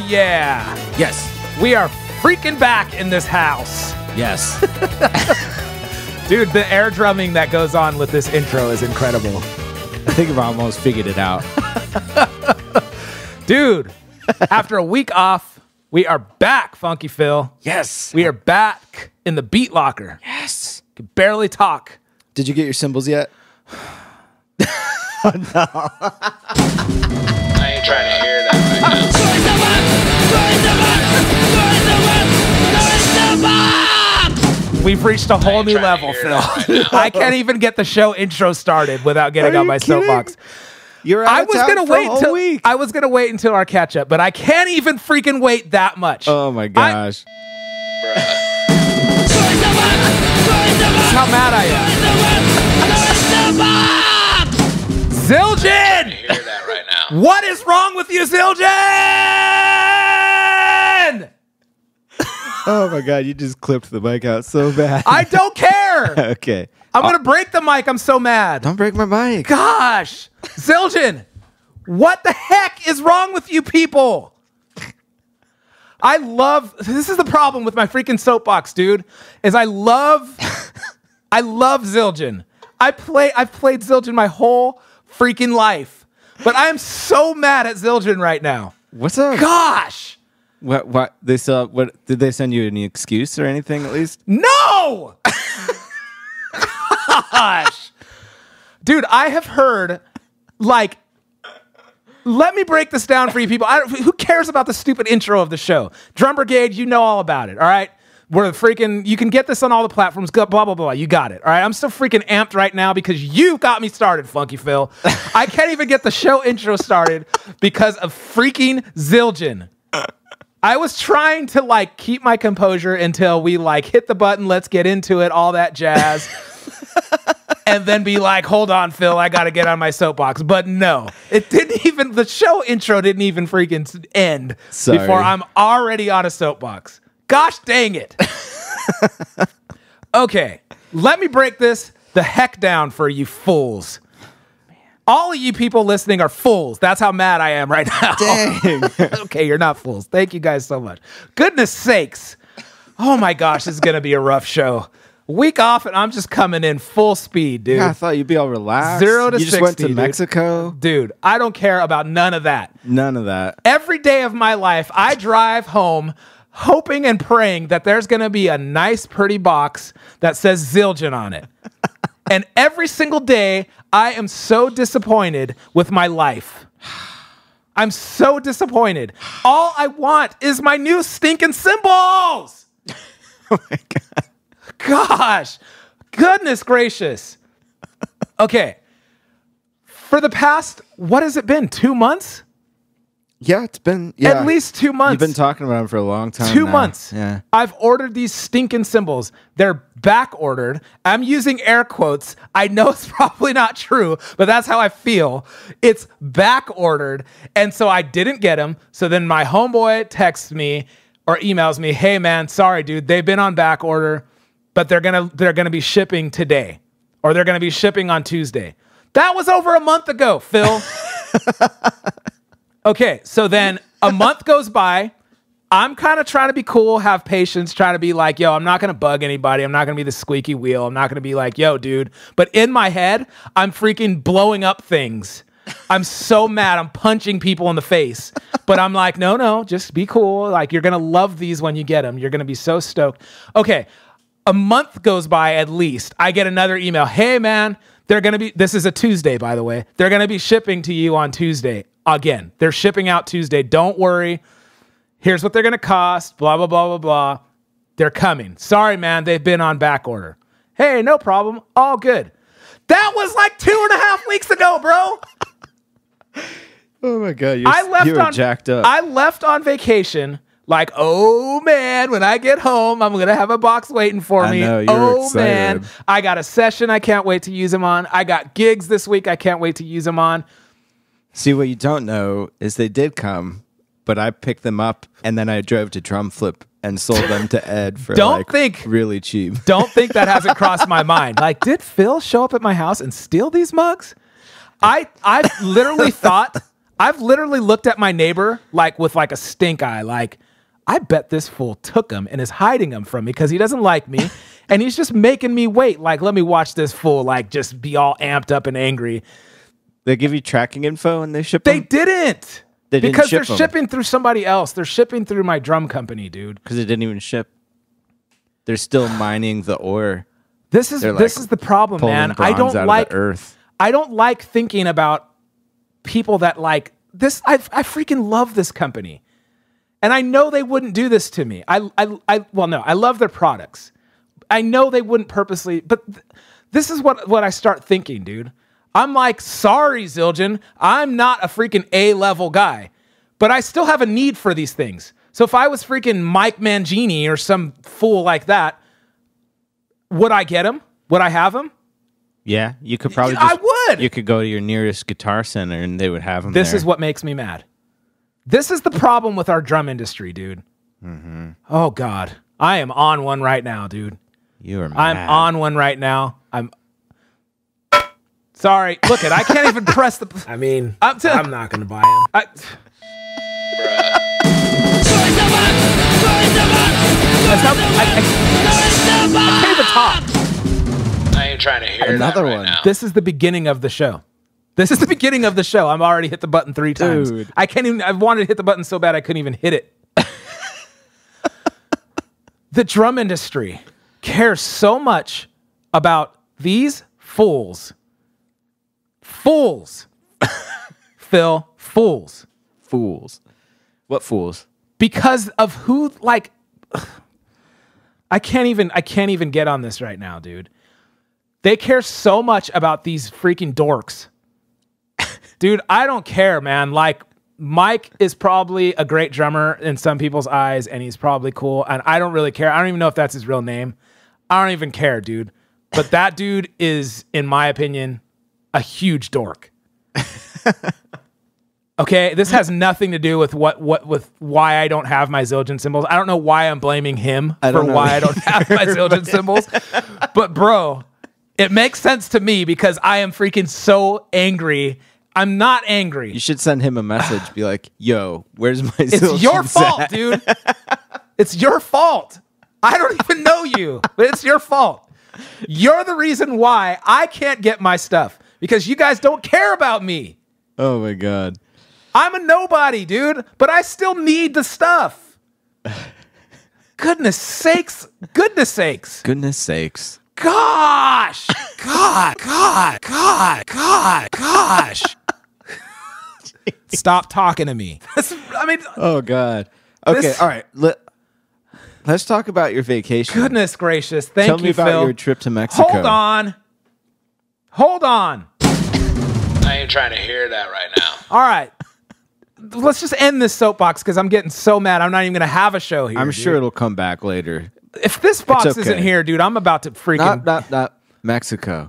yeah. Yes. We are freaking back in this house. Yes. Dude, the air drumming that goes on with this intro is incredible. I think I've almost figured it out. Dude, after a week off, we are back, Funky Phil. Yes. We are back in the beat locker. Yes. Can barely talk. Did you get your cymbals yet? I ain't trying to hear that right now. We've reached a whole new trying to level, hear Phil. that right I can't even get the show intro started without getting Are on you my kidding? soapbox. You're out I of was town gonna for a wait whole till week. I was gonna wait until our catch up, but I can't even freaking wait that much. Oh my gosh. That's how mad I am. Zildjian! Hear that right now. What is wrong with you, Zildjian? Oh my god, you just clipped the mic out so bad. I don't care. Okay. I'm gonna break the mic. I'm so mad. Don't break my mic. Gosh, Zildjian, what the heck is wrong with you people? This is the problem with my freaking soapbox, dude, is I love Zildjian. I've played Zildjian my whole freaking life, but I am so mad at Zildjian right now. What's up? Gosh, What did they send you any excuse or anything at least? no! Gosh, dude, I have heard, like, let me break this down for you people. Who cares about the stupid intro of the show? Drum Brigade, you know all about it, all right? We're freaking, you can get this on all the platforms, blah, blah, blah, you got it, all right? I'm so freaking amped right now because you got me started, Funky Phil. I can't even get the show intro started because of freaking Zildjian. I was trying to, like, keep my composure until we, like, hit the button, let's get into it, all that jazz. And then be like, hold on, Phil, I got to get on my soapbox. But no, the show intro didn't even freaking end before I'm already on a soapbox. Gosh dang it. Okay, let me break this the heck down for you fools. All of you people listening are fools. That's how mad I am right now. Dang. Okay, you're not fools. Thank you guys so much. Goodness sakes. Oh my gosh, this is going to be a rough show. Week off, and I'm just coming in full speed, dude. Yeah, I thought you'd be all relaxed. 0 to 60. You just went to dude. Mexico. Dude, I don't care about none of that. None of that. Every day of my life, I drive home hoping and praying that there's going to be a nice, pretty box that says Zildjian on it. And every single day, I am so disappointed with my life. I'm so disappointed. All I want is my new stinking cymbals. Oh my god. Gosh, goodness gracious. Okay. For the past, what has it been? 2 months? Yeah, it's been At least 2 months. You've been talking about them for a long time. 2 now. months. Yeah. I've ordered these stinking cymbals. They're back ordered. I'm using air quotes. I know it's probably not true, but that's how I feel. It's back ordered. And so I didn't get them. So then my homeboy texts me or emails me, hey man, sorry dude, they've been on back order, but they're gonna be shipping today. Or they're gonna be shipping on Tuesday. That was over a month ago, Phil. Okay, so then a month goes by. I'm kind of trying to be cool, have patience, trying to be like, yo, I'm not going to bug anybody. I'm not going to be the squeaky wheel. I'm not going to be like, yo, dude. But in my head, I'm freaking blowing up things. I'm so mad. I'm punching people in the face. But I'm like, no, just be cool. Like, you're going to love these when you get them. You're going to be so stoked. Okay, a month goes by at least. I get another email. Hey, man, this is a Tuesday, by the way. They're going to be shipping to you on Tuesday. Again, they're shipping out Tuesday. Don't worry. Here's what they're going to cost. Blah, blah, blah, blah, blah. They're coming. Sorry, man. They've been on back order. Hey, no problem. All good. That was like 2.5 weeks ago, bro. Oh my god, you were jacked up. I left on vacation. Like, oh man, when I get home, I'm going to have a box waiting for me. I know, you're excited. Man, I got a session I can't wait to use them on. I got gigs this week I can't wait to use them on. See, what you don't know is they did come, but I picked them up and then I drove to Drum Flip and sold them to Ed for really cheap. Don't think that hasn't crossed my mind. Like, did Phil show up at my house and steal these mugs? I literally thought I've literally looked at my neighbor like with like a stink eye, like, I bet this fool took them and is hiding them from me because he doesn't like me. And he's just making me wait. Like, let me watch this fool like just be all amped up and angry. They give you tracking info and they ship They them? didn't. They didn't because ship they're them. shipping through somebody else. They're shipping through my drum company, dude. Because it didn't even ship. They're still mining the ore. This is the problem, man. I don't like earth. I don't like thinking about people that like this. I freaking love this company. And I know they wouldn't do this to me. I love their products. I know they wouldn't purposely, but this is what I start thinking, dude. I'm like, sorry, Zildjian, I'm not a freaking A-level guy, but I still have a need for these things. So if I was freaking Mike Mangini or some fool like that, would I get him? Would I have him? Yeah, you could probably I would. You could go to your nearest guitar center and they would have them This there. is what makes me mad. This is the problem with our drum industry, dude. Mm-hmm. Oh, God. I am on one right now, dude. You are mad. I'm on one right now. I'm sorry. Look I can't even press the... I mean, I'm not going to buy him. I can't even talk. I ain't trying to hear Another that right one. now. This is the beginning of the show. This is the beginning of the show. I'm already hit the button 3 times. Dude. I can't even... I wanted to hit the button so bad I couldn't even hit it. The drum industry cares so much about these fools. Fools. Phil, fools. Fools. What fools? Because of who, like, I can't even get on this right now, dude. They care so much about these freaking dorks. Dude, I don't care, man. Like, Mike is probably a great drummer in some people's eyes, and he's probably cool, and I don't really care. I don't even know if that's his real name. I don't even care, dude. But that dude is, in my opinion, a huge dork. Okay, this has nothing to do with with why I don't have my Zildjian cymbals. I don't know why I'm blaming him for why I don't have my Zildjian cymbals. But bro, it makes sense to me because I am freaking so angry. I'm not angry. You should send him a message. Be like, yo, where's my It's your Zildjians fault, at? dude. It's your fault. I don't even know you, but it's your fault. You're the reason why I can't get my stuff because you guys don't care about me. Oh my God. I'm a nobody, dude, but I still need the stuff. Goodness sakes. Goodness sakes. Goodness sakes. Gosh. Gosh. Stop talking to me. I mean, Oh God. Okay. This- All right. Let's talk about your vacation. goodness gracious. Thank Tell you, me about Phil. your trip to Mexico. Hold on. I ain't trying to hear that right now. All right. Let's just end this soapbox because I'm getting so mad. I'm not even going to have a show here. I'm dude. sure it'll come back later. If this box okay. isn't here, dude, I'm about to freaking... Not Mexico.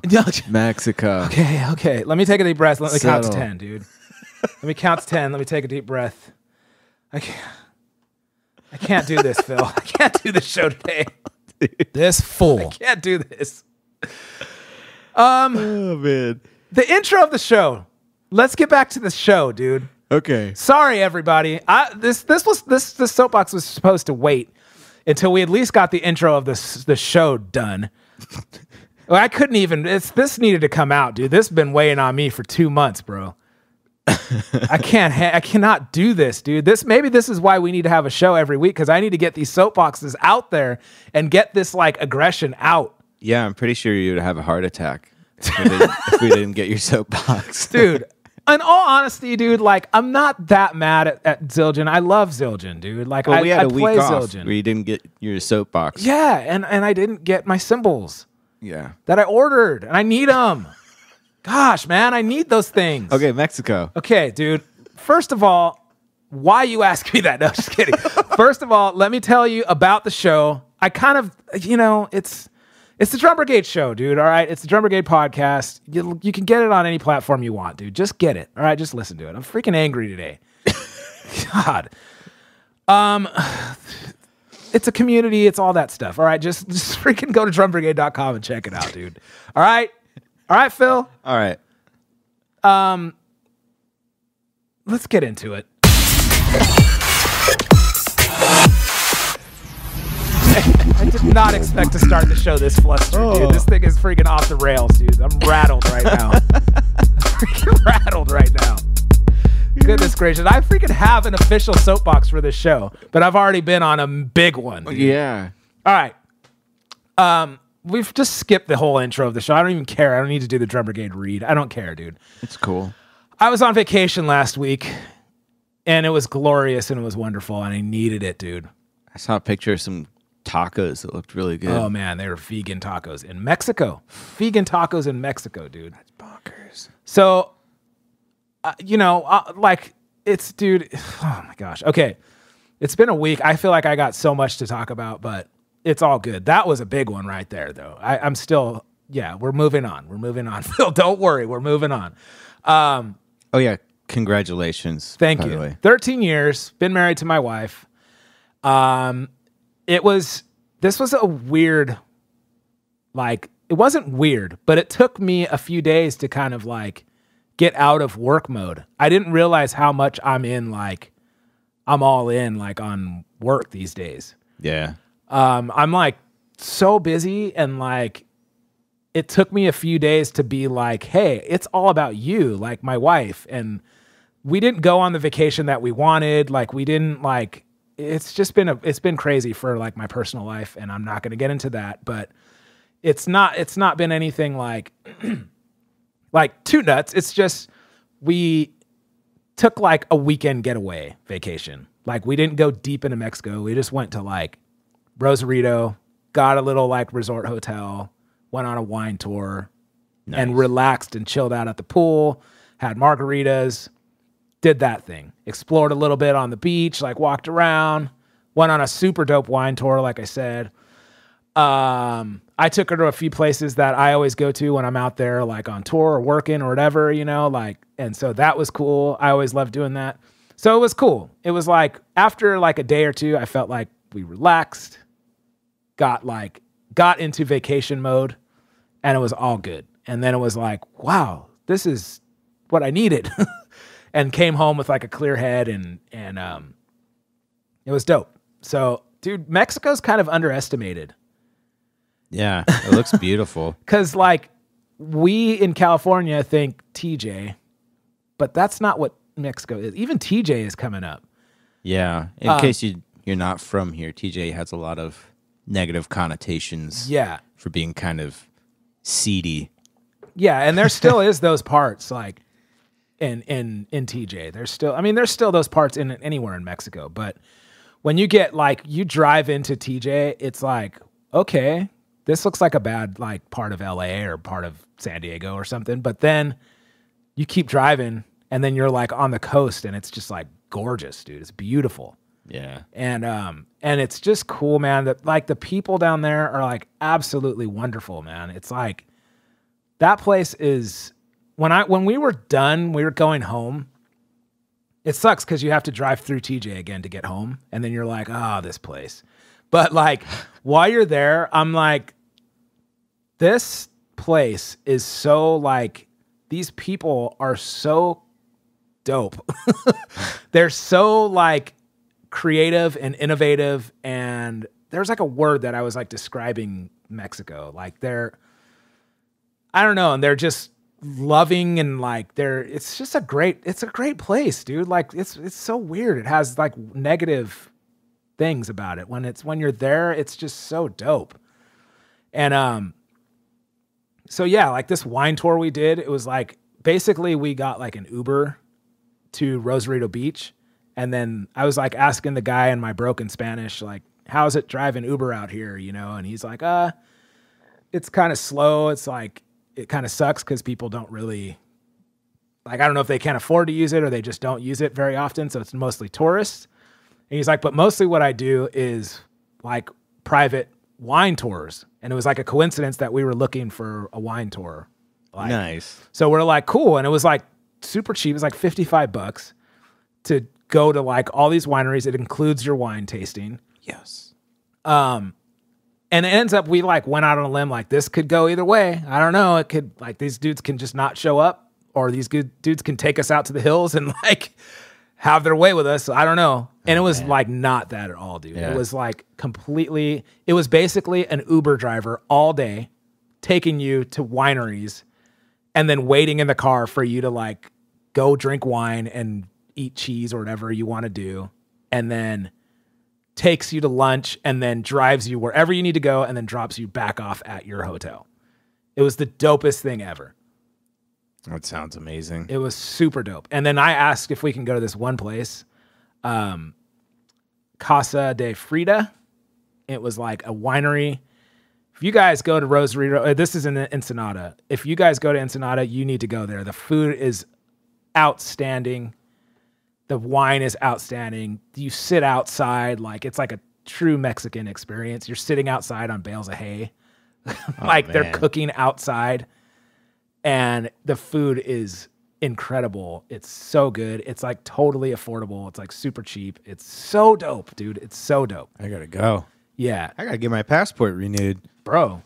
Mexico. Okay. Let me take a deep breath. Let me count to Settle. 10, dude. Let me count to 10. Let me take a deep breath. I can't do this, Phil. I can't do this show today. This fool. I can't do this. Oh man. The intro of the show. Let's get back to the show, dude. Okay. Sorry, everybody. This soapbox was supposed to wait until we at least got the intro of the show done. Well, I couldn't even. This needed to come out, dude. This has been weighing on me for 2 months, bro. I cannot do this, dude. Maybe this is why we need to have a show every week because I need to get these soapboxes out there and get this like aggression out, Yeah, I'm pretty sure you would have a heart attack if we didn't get your soapbox, dude. In all honesty, dude, like I'm not that mad at Zildjian. I love Zildjian, dude. Like Well, we had I a week play off Zildjian. where you didn't get your soapbox. Yeah, and I didn't get my cymbals Yeah. that I ordered, and I need them. Gosh, man, I need those things. Okay, Mexico. Okay, dude. First of all, why you ask me that? No, just kidding. First of all, let me tell you about the show. I kind of, it's the Drum Brigade show, dude. All right, it's the Drum Brigade podcast. You can get it on any platform you want, dude. Just get it. All right, just listen to it. I'm freaking angry today. God. It's a community. It's all that stuff. All right, just freaking go to drumbrigade.com and check it out, dude. All right, Phil. All right. let's get into it. I did not expect to start the show this flustered, dude. This thing is freaking off the rails, dude. I'm rattled right now. Freaking rattled right now. Goodness gracious. I freaking have an official soapbox for this show, but I've already been on a big one, dude. Yeah. All right. We've just skipped the whole intro of the show. I don't even care. I don't need to do the Drum Brigade read. I don't care, dude. It's cool. I was on vacation last week, and it was glorious, and it was wonderful, and I needed it, dude. I saw a picture of some tacos that looked really good. Oh, man, they were vegan tacos in Mexico. Vegan tacos in Mexico, dude. That's bonkers. So, like, it's, dude, oh, my gosh. Okay, it's been a week. I feel like I got so much to talk about, but it's all good. That was a big one right there, though. I'm still, yeah, we're moving on. We're moving on. Phil, don't worry. We're moving on. Oh, yeah. Congratulations. Thank you. 13 years, been married to my wife. This was a weird, like, it wasn't weird, but it took me a few days to kind of like get out of work mode. I didn't realize how much I'm all in like on work these days. Yeah. I'm like so busy, and like it took me a few days to be like, hey, it's all about you, like my wife. And we didn't go on the vacation that we wanted. Like we didn't like, it's been crazy for like my personal life, and I'm not going to get into that, but it's not been anything like, like too nuts. It's just, we took like a weekend getaway vacation. Like we didn't go deep into Mexico. We just went to like Rosarito, got a little like resort hotel, went on a wine tour, nice, and relaxed and chilled out at the pool, had margaritas, did that thing, explored a little bit on the beach, like walked around, went on a super dope wine tour, like I said. I took her to a few places that I always go to when I'm out there, like on tour or working or whatever, like, and so that was cool. I always love doing that. So it was cool. It was like after like a day or two, I felt like we relaxed, got into vacation mode, and it was all good. And then it was like, wow, this is what I needed. And came home with like a clear head, and it was dope. So, dude, Mexico's kind of underestimated. Yeah, it looks beautiful. Because like we in California think TJ, but that's not what Mexico is. Even TJ is coming up. Yeah, in case you're not from here, TJ has a lot of negative connotations. Yeah, for being kind of seedy. Yeah, and there still is those parts like in TJ. There's still those parts in anywhere in Mexico. But when you get like you drive into TJ, it's like, okay, this looks like a bad like part of LA or part of San Diego or something. But then you keep driving, and then you're like on the coast, and it's just like gorgeous, dude. It's beautiful. Yeah. And it's just cool, man, that like the people down there are like absolutely wonderful, man. It's like that place is when we were done, we were going home. It sucks because you have to drive through TJ again to get home. And then you're like, oh, this place. But like while you're there, I'm like, this place is so like, these people are so dope. They're so like creative and innovative, and there's like a word that I was like describing Mexico. Like I don't know, and they're just loving, and like it's a great place, dude. Like it's so weird. It has like negative things about it. When you're there, it's just so dope. And so yeah, like this wine tour we did, it was like basically we got like an Uber to Rosarito Beach. And then I was like asking the guy in my broken Spanish, like, how's it driving Uber out here? And he's like, it's kind of slow. It's like, it kind of sucks because people don't really, like, I don't know if they can't afford to use it or they just don't use it very often. So it's mostly tourists. And he's like, but mostly what I do is like private wine tours. And it was like a coincidence that we were looking for a wine tour. Like, nice. So we're like, cool. And it was like super cheap. It was like $55 to go to like all these wineries. It includes your wine tasting. Yes. And it ends up, we like went out on a limb, like this could go either way. I don't know. It could like, these dudes can just not show up, or these good dudes can take us out to the hills and like have their way with us. I don't know. And it was like not that at all, dude. Yeah. It was like completely, it was basically an Uber driver all day taking you to wineries and then waiting in the car for you to like go drink wine and eat cheese or whatever you want to do. And then takes you to lunch and then drives you wherever you need to go and then drops you back off at your hotel. It was the dopest thing ever. That sounds amazing. It was super dope. And then I asked if we can go to this one place, Casa de Frida. It was like a winery. If you guys go to Rosarito, this is in Ensenada. If you guys go to Ensenada, you need to go there. The food is outstanding. The wine is outstanding. You sit outside like it's like a true Mexican experience. You're sitting outside on bales of hay. Like they're cooking outside. And the food is incredible. It's so good. It's like totally affordable. It's like super cheap. It's so dope, dude. It's so dope. I gotta go. Yeah. I gotta get my passport renewed. Bro,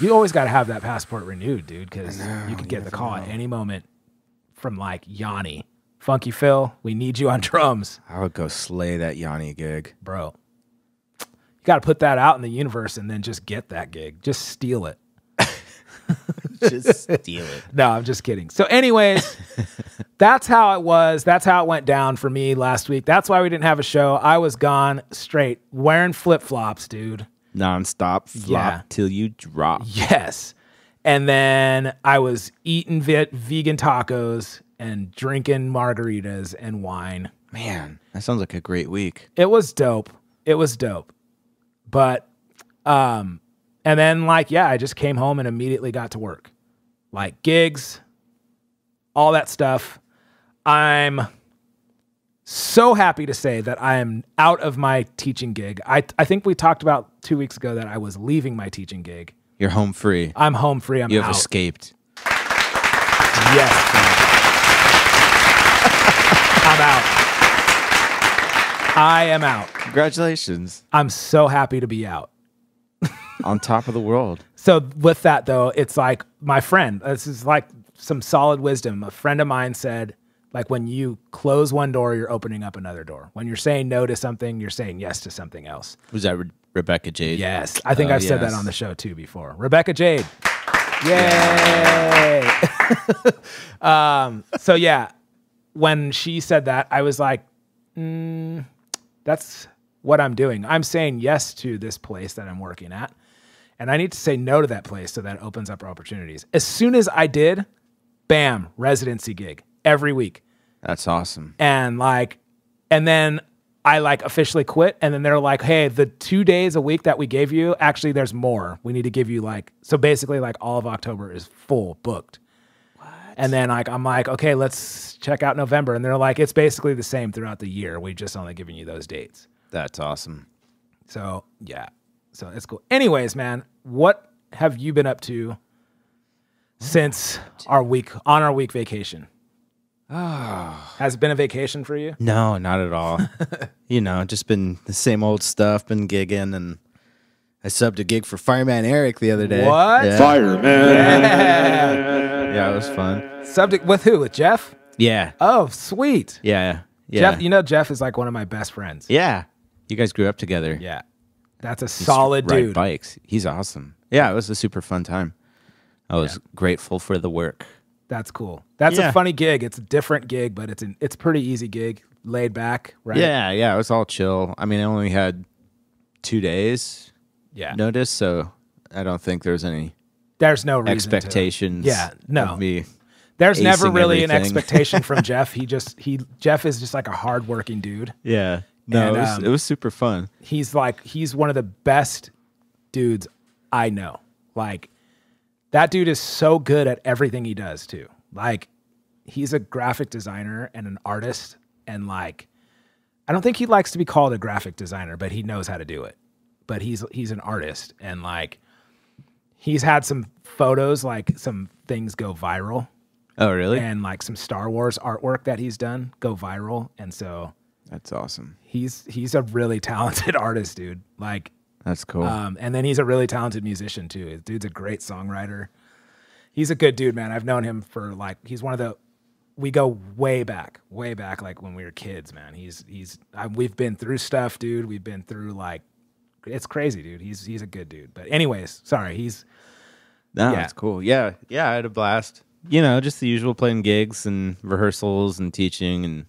you always got to have that passport renewed, dude, because you could get the call at any moment from like Yanni. Funky Phil, we need you on drums. I would go slay that Yanni gig. Bro, you got to put that out in the universe and then just get that gig. Just steal it. Just steal it. No, I'm just kidding. So anyways, that's how it was. That's how it went down for me last week. That's why we didn't have a show. I was gone straight, wearing flip-flops, dude. Non-stop flop till you drop. Yes. And then I was eating vegan tacos and drinking margaritas and wine. Man, that sounds like a great week. It was dope. It was dope. But, and then like, yeah, I just came home and immediately got to work. Like gigs, all that stuff. I'm so happy to say that I am out of my teaching gig. I think we talked about 2 weeks ago that I was leaving my teaching gig. You're home free. I'm home free. I'm You have out. escaped. Yes. I'm out. I am out. Congratulations. I'm so happy to be out. On top of the world. So with that though, it's like my friend, this is like some solid wisdom. A friend of mine said, like when you close one door, you're opening up another door. When you're saying no to something, you're saying yes to something else. Was that Rebecca Jade? Yes. I think I've said that on the show too before. Rebecca Jade. Yay. So yeah, when she said that, I was like, that's what I'm doing. I'm saying yes to this place that I'm working at. And I need to say no to that place so that opens up opportunities. As soon as I did, bam, residency gig every week. That's awesome. And then I like officially quit. And then they're like, hey, the 2 days a week that we gave you, actually there's more. We need to give you so basically like all of October is full booked. What? And then I'm like, okay, let's check out November. And they're like, it's basically the same throughout the year. We just only giving you those dates. That's awesome. So yeah, so it's cool. Anyways, man, what have you been up to since our week vacation? Oh. Has it been a vacation for you? No, not at all. Just been the same old stuff, been gigging, and I subbed a gig for Fireman Eric the other day. What? Yeah. Fireman. Yeah, it was fun. Subject with who? With Jeff? Yeah. Oh, sweet. Yeah. Jeff, Jeff is like one of my best friends. Yeah. You guys grew up together. Yeah. That's a solid ride dude. Bikes. He's awesome. Yeah, it was a super fun time. I was grateful for the work. That's cool. That's a funny gig. It's a different gig, but it's a pretty easy gig, laid back, right? Yeah, it was all chill. I mean, I only had 2 days notice, so I don't think there's any There's no reason expectations. Of me. There's never acing really an everything. expectation from Jeff. Jeff is just like a hardworking dude. Yeah. No, And, it was super fun. He's one of the best dudes I know. Like, that dude is so good at everything he does too. Like, he's a graphic designer and an artist, and like, I don't think he likes to be called a graphic designer, but he knows how to do it. But he's an artist, and like, he's had some photos, like some things go viral. Oh, really? And like some Star Wars artwork that he's done go viral, and so That's awesome. he's a really talented artist, dude. Like, That's cool. and then he's a really talented musician too. Dude's a great songwriter. He's a good dude, man. I've known him for like, he's one of the, we go way back, like when we were kids, man. We've been through stuff, dude. We've been through like, it's crazy, dude. He's a good dude. But anyways, sorry. It's cool. Yeah. Yeah. I had a blast. You know, just the usual, playing gigs and rehearsals and teaching. And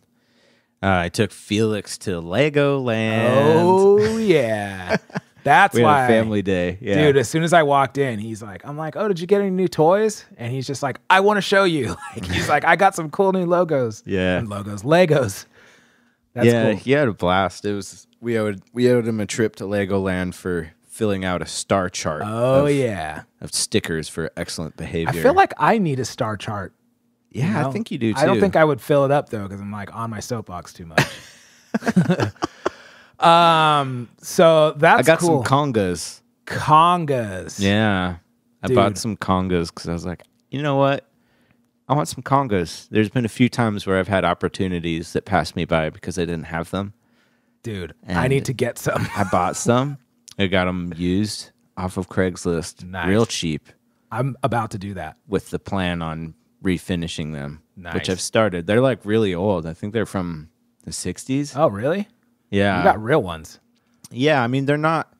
I took Felix to Legoland. Oh, yeah. That's we why. had a family day. Yeah. Dude, as soon as I walked in, I'm like, oh, did you get any new toys? And he's just like, I want to show you. He's like, I got some cool new logos. Yeah. And Legos. That's cool. He had a blast. It was we owed him a trip to Legoland for filling out a star chart. Of stickers for excellent behavior. I feel like I need a star chart. Yeah, you know? I think you do too. I don't think I would fill it up though, because I'm like on my soapbox too much. So that's I got cool. some congas. Yeah. I bought some congas because I was like, you know what? I want some congas. There's been a few times where I've had opportunities that passed me by because I didn't have them. Dude, I need to get some. I bought some. I got them used off of Craigslist. Nice. Real cheap. I'm about to do that. With the plan on refinishing them, nice. Which I've started. They're like really old. I think they're from the 60s. Oh, really? Yeah. You got real ones. Yeah, I mean, they're not...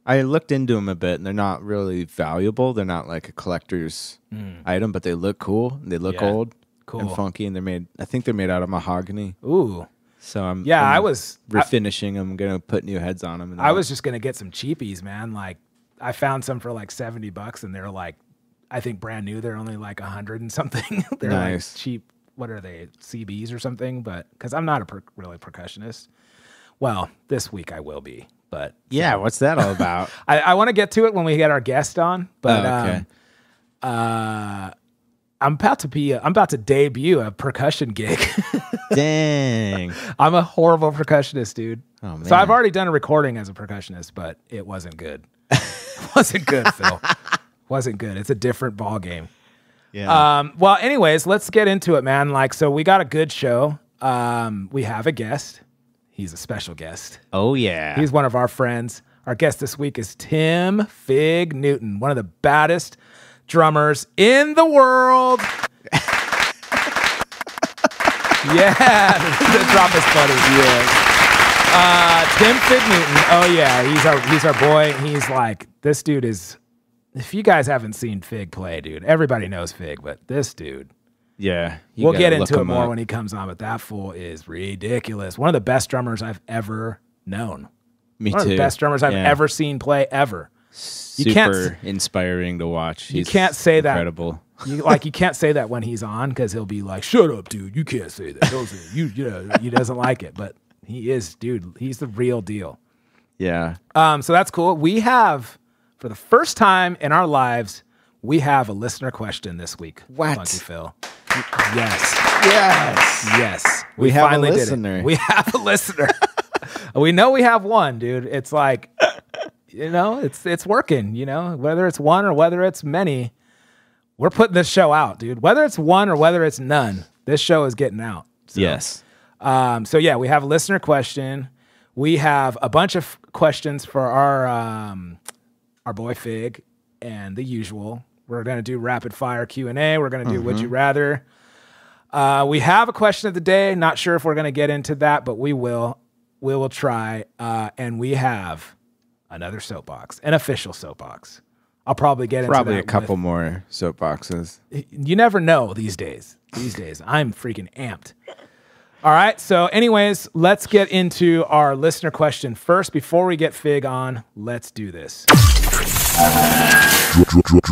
I looked into them a bit, and they're not really valuable. They're not like a collector's item, but they look cool. They look old and funky, and I think they're made out of mahogany. Ooh. So I'm refinishing them. I'm going to put new heads on them. And I was just going to get some cheapies, man. Like, I found some for like $70, and they're like, I think brand new, they're only like 100 and something. They're nice. Like cheap, what are they, CBs or something? But because I'm not a really percussionist. Well, this week I will be. But yeah, what's that all about? I want to get to it when we get our guest on. But okay. I'm about to debut a percussion gig. Dang. I'm a horrible percussionist, dude. Oh, man. So I've already done a recording as a percussionist, but it wasn't good. It wasn't good, Phil. Wasn't good. It's a different ball game. Yeah. Well, anyways, let's get into it, man. Like, so we got a good show. We have a guest. He's a special guest. Oh, yeah. He's one of our friends. Our guest this week is Tim Figg Newton, one of the baddest drummers in the world. Yeah, the drop is funny. Yeah. Tim Figg Newton. Oh yeah, he's our boy. He's like, this dude is. If you guys haven't seen Figg play, dude, everybody knows Figg, but this dude. Yeah, we'll get into it more when he comes on, but that fool is ridiculous. One of the best drummers I've ever known. Me too. One of the best drummers I've ever seen play ever. Super inspiring to watch. You can't say incredible. That. You can't say that when he's on because he'll be like, "Shut up, dude! You can't say that." He doesn't like it, but he is, dude. He's the real deal. Yeah. So that's cool. We have, for the first time in our lives, we have a listener question this week. What? Funky Phil. Yes. We finally have a listener. We have a listener. We know we have one, dude. It's like, it's working, whether it's one or whether it's many, we're putting this show out, dude. Whether it's one or whether it's none, this show is getting out. So, yes. So yeah, we have a listener question. We have a bunch of questions for our boy Figg and the usual. We're going to do rapid fire Q&A. We're going to do Would You Rather. We have a question of the day. Not sure if we're going to get into that, but we will. We will try. And we have another soapbox, an official soapbox. I'll probably get into that. Probably a couple more soapboxes. You never know these days. I'm freaking amped. All right. So anyways, let's get into our listener question first. Before we get Figg on, let's do this.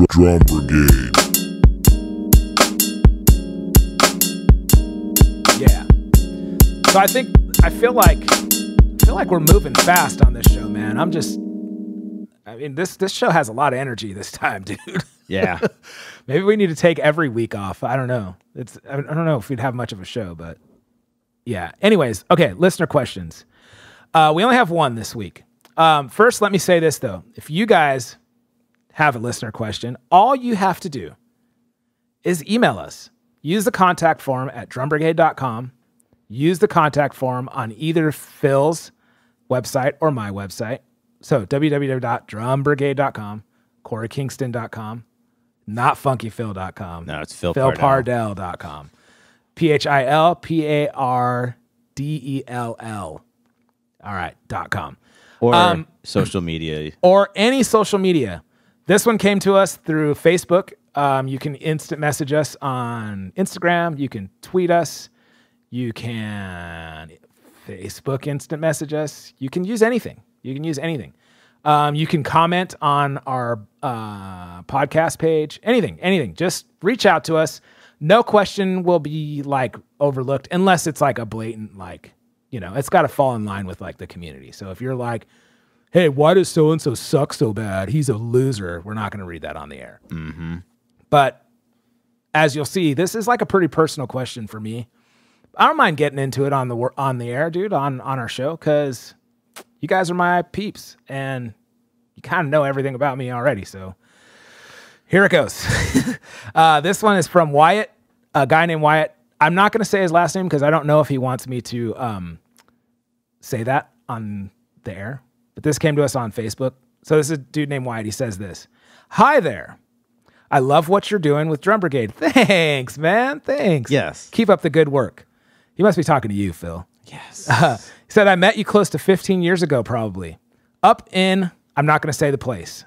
Drum Brigade. Yeah. So I feel like we're moving fast on this show, man. This show has a lot of energy this time, dude. Yeah. Maybe we need to take every week off. I don't know. I don't know if we'd have much of a show, but yeah. Anyways, okay, listener questions. We only have one this week. First, let me say this though. If you guys have a listener question, all you have to do is email us. Use the contact form at drumbrigade.com. Use the contact form on either Phil's website or my website. So www.drumbrigade.com, CoreyKingston.com, Not funkyphil.com. No, it's Phil Pardell. philpardell.com. PhilPardell. All right, .com. Or social media. Or any social media. This one came to us through Facebook. You can instant message us on Instagram. You can tweet us. You can Facebook instant message us. You can use anything. You can comment on our podcast page. Anything. Just reach out to us. No question will be like overlooked unless it's like a blatant, like, you know, it's got to fall in line with like the community. So if you're like, hey, why does so-and-so suck so bad? He's a loser. We're not going to read that on the air. Mm-hmm. But as you'll see, this is like a pretty personal question for me. I don't mind getting into it on the air, dude, on our show, because you guys are my peeps and you kind of know everything about me already. So here it goes. This one is from Wyatt, a guy named Wyatt. I'm not going to say his last name because I don't know if he wants me to say that on the air. But this came to us on Facebook. So this is a dude named Wyatt. He says this. Hi there. I love what you're doing with Drum Brigade. Thanks, man. Thanks. Yes. Keep up the good work. He must be talking to you, Phil. Yes. He said, I met you close to 15 years ago, probably. Up in, I'm not going to say the place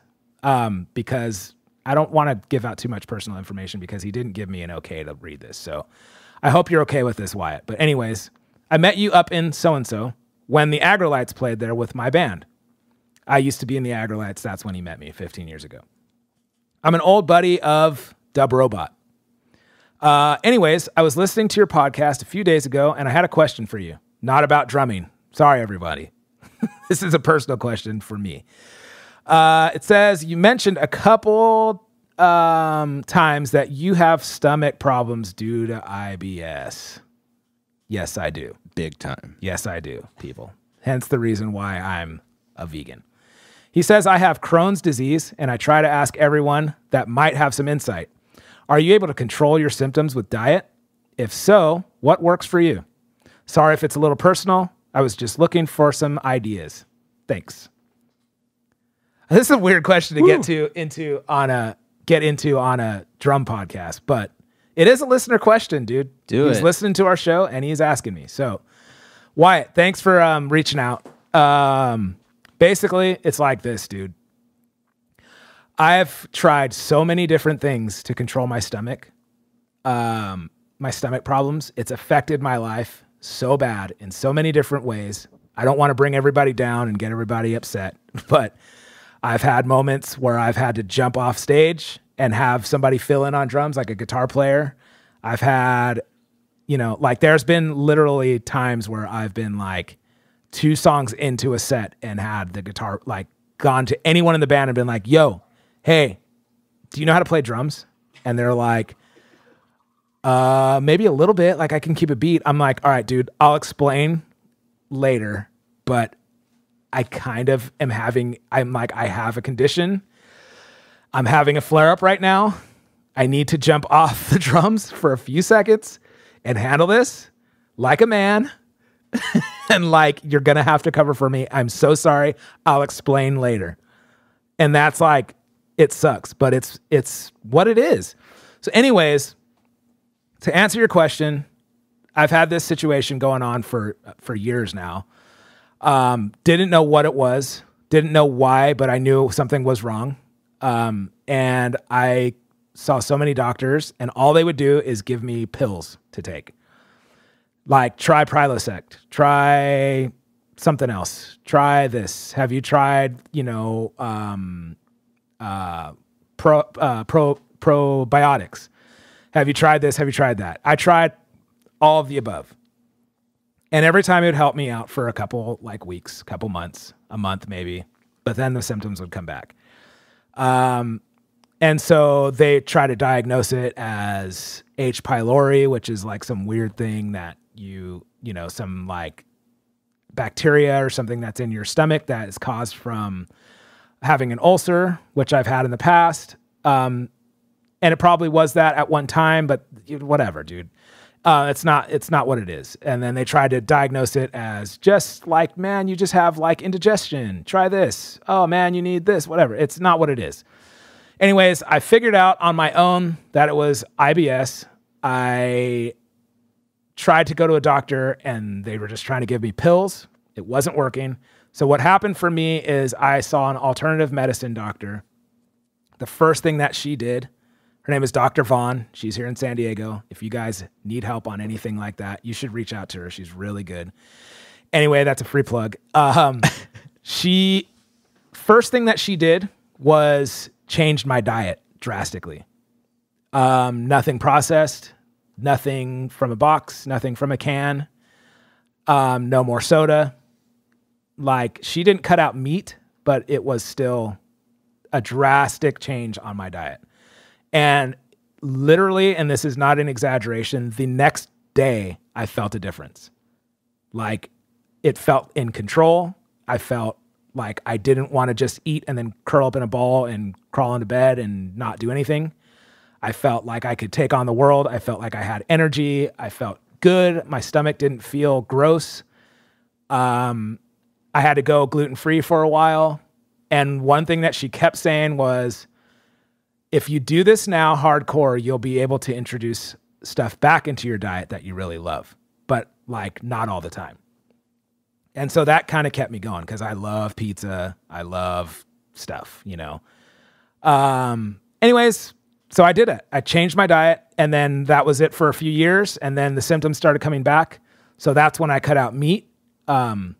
because I don't want to give out too much personal information because he didn't give me an okay to read this. So I hope you're okay with this, Wyatt. But anyways, I met you up in so-and-so when the Agrolites played there with my band. I used to be in the Agrolites. That's when he met me 15 years ago. I'm an old buddy of Dub Robot. Anyways, I was listening to your podcast a few days ago, and I had a question for you. Not about drumming. Sorry, everybody. This is a personal question for me. It says, you mentioned a couple times that you have stomach problems due to IBS. Yes, I do. Big time. Yes, I do, people. Hence the reason why I'm a vegan. He says, I have Crohn's disease, and I try to ask everyone that might have some insight. Are you able to control your symptoms with diet? If so, what works for you? Sorry if it's a little personal. I was just looking for some ideas. Thanks. This is a weird question to get into on a drum podcast, but it is a listener question, dude. He's listening to our show and he's asking me. So, Wyatt, thanks for reaching out. Basically, it's like this, dude. I've tried so many different things to control my stomach problems. It's affected my life so bad in so many different ways. I don't want to bring everybody down and get everybody upset, but I've had moments where I've had to jump off stage and have somebody fill in on drums, like a guitar player. I've had, like there's been literally times where I've been like 2 songs into a set and had the guitar, like gone to anyone in the band and been like, yo, hey, do you know how to play drums? And they're like, maybe a little bit, like I can keep a beat. I'm like, all right, dude, I'll explain later, but I kind of am I have a condition. I'm having a flare up right now. I need to jump off the drums for a few seconds and handle this like a man. And like, you're going to have to cover for me. I'm so sorry. I'll explain later. And that's like, it sucks, but it's what it is. So anyways, to answer your question, I've had this situation going on for years now. Didn't know what it was, didn't know why, but I knew something was wrong. And I saw so many doctors and all they would do is give me pills to take. Like try Prilosec, try something else, try this. Have you tried, probiotics? Have you tried this? Have you tried that? I tried all of the above. And every time it would help me out for a couple like weeks, couple months, a month maybe, but then the symptoms would come back. And so they try to diagnose it as H. pylori, which is like some weird thing that some like bacteria or something that's in your stomach that is caused from having an ulcer, which I've had in the past. And it probably was that at one time, but whatever, dude. It's not what it is. And then they tried to diagnose it as just like, man, you just have like indigestion. Try this. Oh man, you need this, whatever. It's not what it is. Anyways, I figured out on my own that it was IBS. I tried to go to a doctor and they were just trying to give me pills. It wasn't working. So what happened for me is I saw an alternative medicine doctor. The first thing that she did, her name is Dr. Vaughn. She's here in San Diego. If you guys need help on anything like that, you should reach out to her. She's really good. Anyway, that's a free plug. First thing that she did was changed my diet drastically. Nothing processed, nothing from a box, nothing from a can, no more soda. Like, she didn't cut out meat, but it was still a drastic change on my diet. And literally, and this is not an exaggeration, the next day I felt a difference. Like, it felt in control. I felt like I didn't want to just eat and then curl up in a ball and crawl into bed and not do anything. I felt like I could take on the world. I felt like I had energy. I felt good. My stomach didn't feel gross. I had to go gluten-free for a while. And one thing that she kept saying was, if you do this now hardcore, you'll be able to introduce stuff back into your diet that you really love, but like not all the time. And so that kind of kept me going because I love pizza. I love stuff, you know. Anyways, so I did it. I changed my diet, and then that was it for a few years. And then the symptoms started coming back. So that's when I cut out meat. And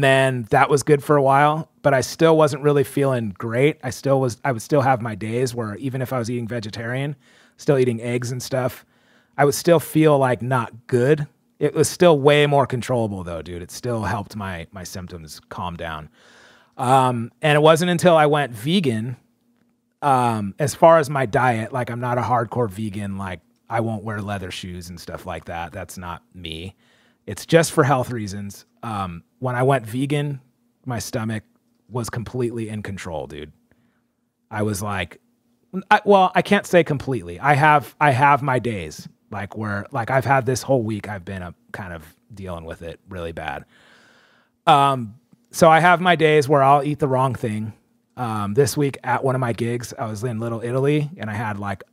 then that was good for a while, but I still wasn't really feeling great. I would still have my days where even if I was eating vegetarian, still eating eggs and stuff, I would still feel like not good. It was still way more controllable though, dude. It still helped my symptoms calm down. And it wasn't until I went vegan, as far as my diet, like I'm not a hardcore vegan, like I won't wear leather shoes and stuff like that. That's not me. It's just for health reasons. When I went vegan, my stomach was completely in control, dude. I was like, I can't say completely. I have my days like where, like I've had this whole week, I've been kind of dealing with it really bad. So I have my days where I'll eat the wrong thing. This week at one of my gigs, I was in Little Italy and I had like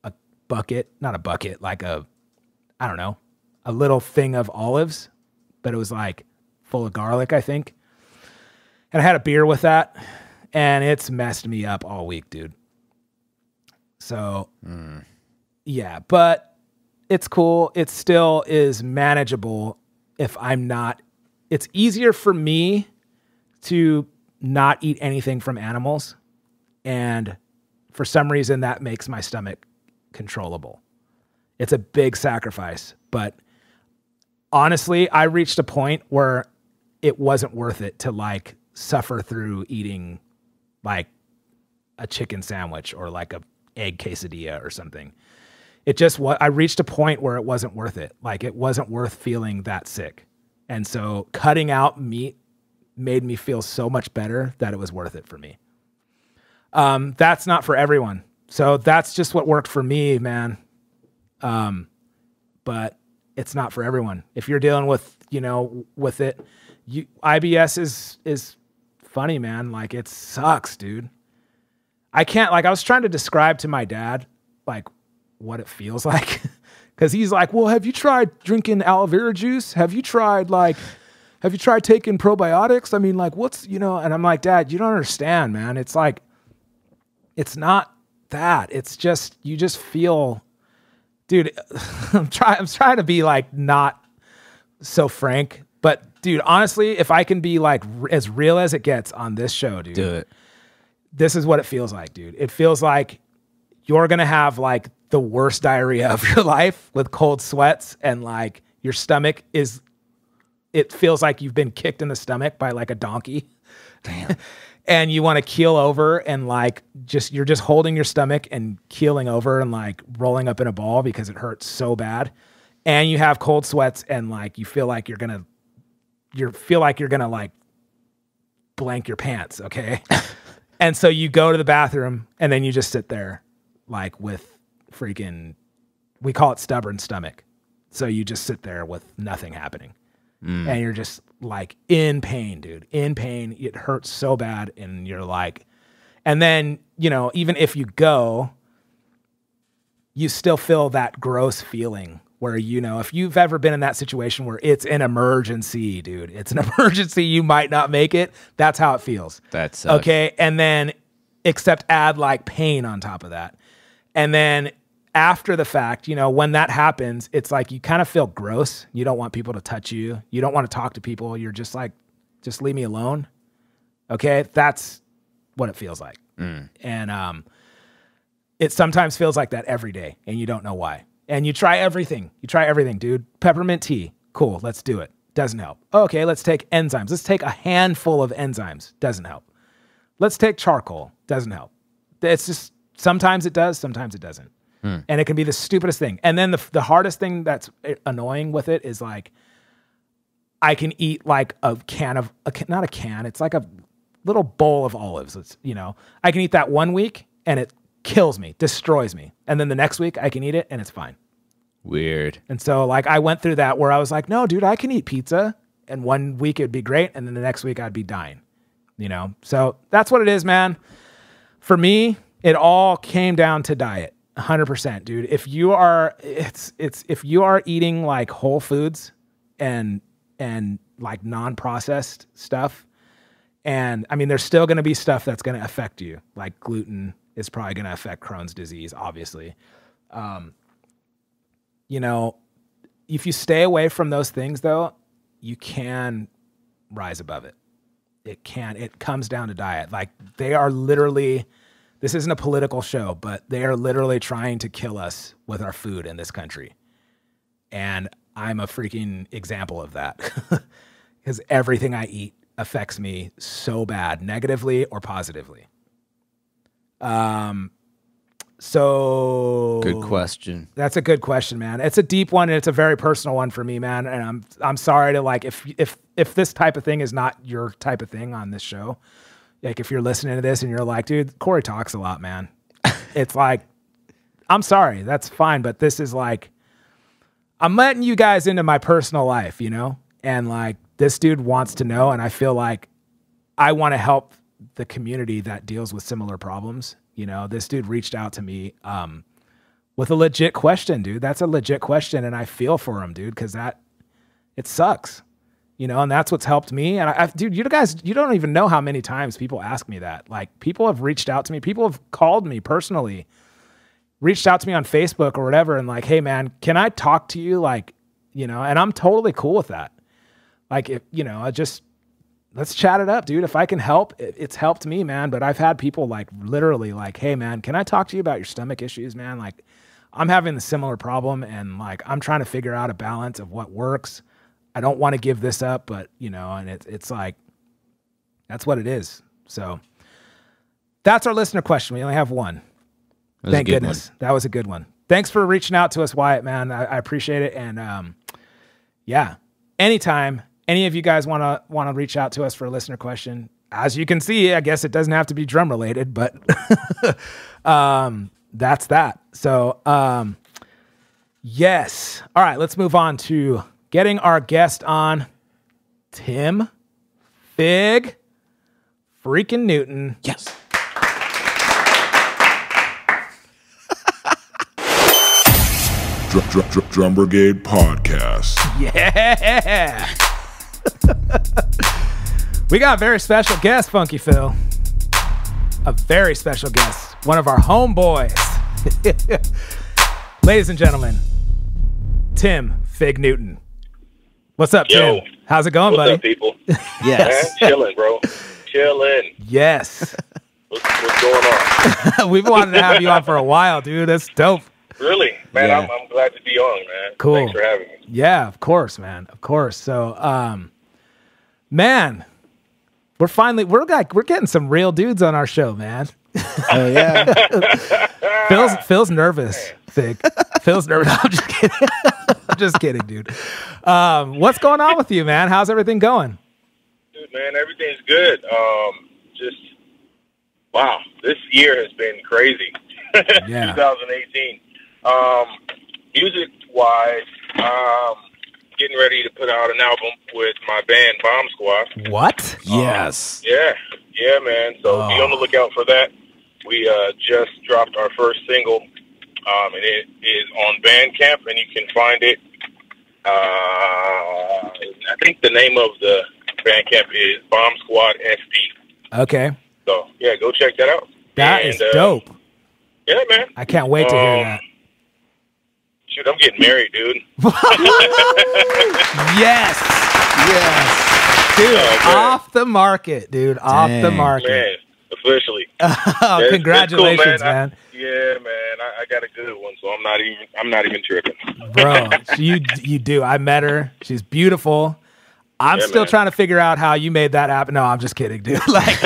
a bucket, not a bucket, like I don't know, a little thing of olives, but it was like full of garlic, I think. And I had a beer with that and it's messed me up all week, dude. So yeah, but it's cool. It still is manageable if I'm not, it's easier for me to not eat anything from animals. And for some reason that makes my stomach controllable. It's a big sacrifice, but honestly, I reached a point where it wasn't worth it to like suffer through eating like a chicken sandwich or like a egg quesadilla or something. It just what I reached a point where it wasn't worth it. Like it wasn't worth feeling that sick. And so cutting out meat made me feel so much better that it was worth it for me. That's not for everyone. So that's just what worked for me, man. But it's not for everyone. If you're dealing with, you know, with it, IBS is funny, man. Like it sucks, dude. I was trying to describe to my dad, like what it feels like. Cause he's like, well, have you tried drinking aloe vera juice? Have you tried taking probiotics? I mean, like what's, you know, and I'm like, Dad, you don't understand, man. It's like, it's not that. It's just, you just feel, dude, I'm trying to be like, not so frank, but dude, honestly, if I can be like as real as it gets on this show, dude, do it. This is what it feels like, dude. It feels like you're going to have like the worst diarrhea of your life with cold sweats and like your stomach it feels like you've been kicked in the stomach by like a donkey. Damn. And you want to keel over and like you're just holding your stomach and keeling over and like rolling up in a ball because it hurts so bad. And you have cold sweats and like you feel like you're gonna like blank your pants, okay? And so you go to the bathroom and then you just sit there like with freaking, we call it stubborn stomach. So you just sit there with nothing happening. And you're just like in pain, dude, in pain. It hurts so bad. And you're like, And then, you know, even if you go, you still feel that gross feeling where, you know, if you've ever been in that situation where it's an emergency, dude, it's an emergency, you might not make it. That's how it feels. That's okay. And then except add like pain on top of that. And then after the fact, you know, when that happens, it's like you kind of feel gross. You don't want people to touch you. You don't want to talk to people. You're just like, just leave me alone. Okay. That's what it feels like. And it sometimes feels like that every day and you don't know why. And you try everything. You try everything, dude. Peppermint tea. Cool. Let's do it. Doesn't help. Okay. Let's take enzymes. Let's take a handful of enzymes. Doesn't help. Let's take charcoal. Doesn't help. It's just, sometimes it does, sometimes it doesn't. And it can be the stupidest thing. And then the hardest thing that's annoying with it is like, I can eat like a can of, not a can, it's like a little bowl of olives. It's, you know, I can eat that 1 week and it kills me, destroys me. And then the next week I can eat it and it's fine. Weird. And so like I went through that where I was like, no, dude, I can eat pizza. And 1 week it'd be great. And then the next week I'd be dying, you know? So that's what it is, man. For me, it all came down to diet. 100%, dude. If you are, if you are eating like whole foods and like non-processed stuff, and I mean, there's still going to be stuff that's going to affect you. Like gluten is probably going to affect Crohn's disease, obviously. You know, if you stay away from those things though, you can rise above it. It comes down to diet. Like they are literally, this isn't a political show, but they are literally trying to kill us with our food in this country. And I'm a freaking example of that because everything I eat affects me so bad, negatively or positively. So good question. That's a good question, man. It's a deep one and it's a very personal one for me, man. And I'm sorry to like, if this type of thing is not your type of thing on this show, like if you're listening to this and you're like, dude, Corey talks a lot, man. It's like, I'm sorry, that's fine. But this is like, I'm letting you guys into my personal life, you know? And like, this dude wants to know. And I feel like I want to help the community that deals with similar problems. You know, this dude reached out to me with a legit question, dude. That's a legit question. And I feel for him, dude, because it sucks. You know, and that's what's helped me. And dude, you guys, you don't even know how many times people ask me that. Like people have reached out to me. People have called me personally, reached out to me on Facebook or whatever. And like, hey man, can I talk to you? Like, you know, and I'm totally cool with that. Like, if, you know, let's chat it up, dude. If I can help, it's helped me, man. But I've had people like literally like, hey man, can I talk to you about your stomach issues, man? Like I'm having a similar problem and like, I'm trying to figure out a balance of what works. I don't want to give this up, but you know, and it's like, that's what it is. So that's our listener question. We only have one. Thank goodness. That was a good one. Thanks for reaching out to us, Wyatt, man. I appreciate it. And yeah, anytime any of you guys want to reach out to us for a listener question, as you can see, I guess it doesn't have to be drum related, but that's that. So yes. All right, let's move on to getting our guest on, Tim Figg freaking Newton. Yes. Drum Brigade Podcast. Yeah. We got a very special guest, Funky Phil. A very special guest. One of our homeboys. Ladies and gentlemen, Tim Figg Newton. What's up, Yo. Tim? How's it going, What's buddy? up, people? Yes. Man, chilling, bro. Chilling. Yes. What's going on? We've wanted to have you on for a while, dude. That's dope. Really? Man, Yeah. I'm glad to be on, man. Cool. Thanks for having me. Yeah, of course, man. Of course. So, man, we're getting some real dudes on our show, man. Oh yeah. Phil's nervous. Figg. Phil's nervous. I'm just kidding. I'm just kidding, dude. What's going on with you, man? How's everything going? Dude, man, everything's good. Just, wow, this year has been crazy. Yeah. 2018. Music-wise, getting ready to put out an album with my band Bomb Squad. What? Yes. Yeah. Yeah, man. So be on the lookout for that. We just dropped our first single, and it is on Bandcamp, and you can find it. I think the name of the Bandcamp is Bomb Squad SD. Okay. So, yeah, go check that out. That is dope. Yeah, man. I can't wait to hear that. Shoot, I'm getting married, dude. Yes. Dude, off the market, dude. Off the market. Man, officially. Congratulations, cool, man. Yeah, man. I got a good one, so I'm not even tripping. Bro, you do. I met her. She's beautiful. I'm still trying to figure out how you made that happen. No, I'm just kidding, dude. Like,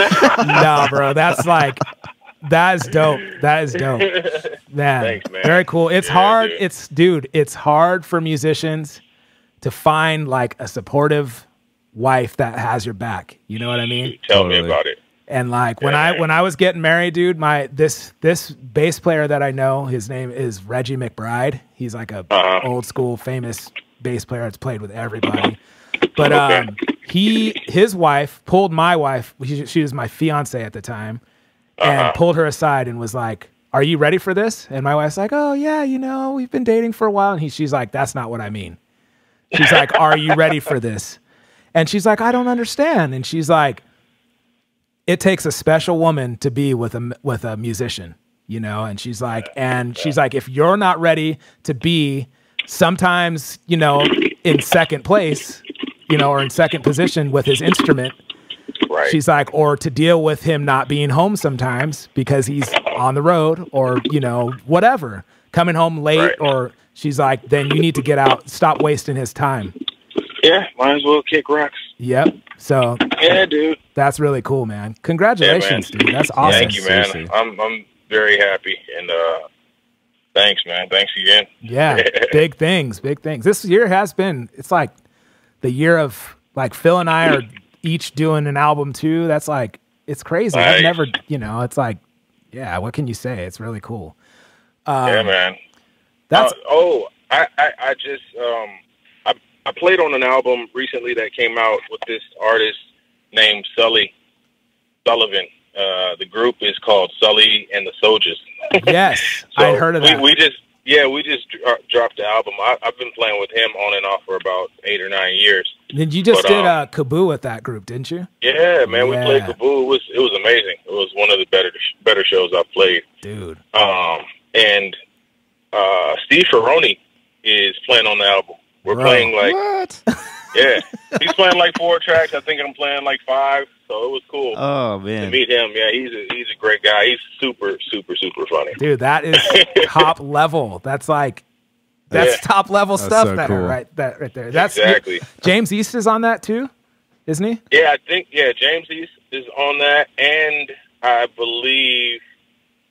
no, bro. That's like, that is dope. That is dope. Man. Thanks, man. Very cool. It's hard. Dude. It's hard for musicians to find like a supportive wife that has your back. You know what I mean? Tell me about it. And like when I was getting married, dude, this bass player that I know, his name is Reggie McBride. He's like a old school famous bass player that's played with everybody. But his wife pulled my wife. She was my fiance at the time, and pulled her aside and was like, "Are you ready for this?" And my wife's like, "Oh yeah, we've been dating for a while." And she's like, "That's not what I mean." She's like, "Are you ready for this?" And she's like, "I don't understand." And she's like, "It takes a special woman to be with a musician, And she's like, if you're not ready to be sometimes, in second place, or in second position with his instrument, right. She's like, or to deal with him not being home sometimes because he's on the road or, whatever, coming home late, right. Or she's like, then you need to get out, stop wasting his time." Yeah, might as well kick rocks. Yep. So yeah, dude, that's really cool, man. Congratulations, dude. That's awesome. Thank you, man. I'm very happy, and thanks, man. Thanks again. Yeah, big things. This year has been. It's like the year of like Phil and I are each doing an album too. That's like it's crazy. Nice. I've never, it's like, yeah. What can you say? It's really cool. Yeah, man. That's I just I played on an album recently that came out with this artist named Sully Sullivan. The group is called Sully and the Soldiers. Yes, I heard of that. We just dropped the album. I've been playing with him on and off for about 8 or 9 years. Did you just did Kaboo with that group, didn't you? Yeah, man. We played Kaboo. It was amazing. It was one of the better shows I've played, dude. And Steve Ferroni is playing on the album. We're playing like what? Yeah, he's playing like 4 tracks. I think I'm playing like 5. So it was cool. Oh man, to meet him. Yeah, he's a great guy. He's super funny. Dude, that is top level. That's top level stuff. So cool. Right there. That's exactly. James East is on that too, isn't he? Yeah, I think James East is on that, and I believe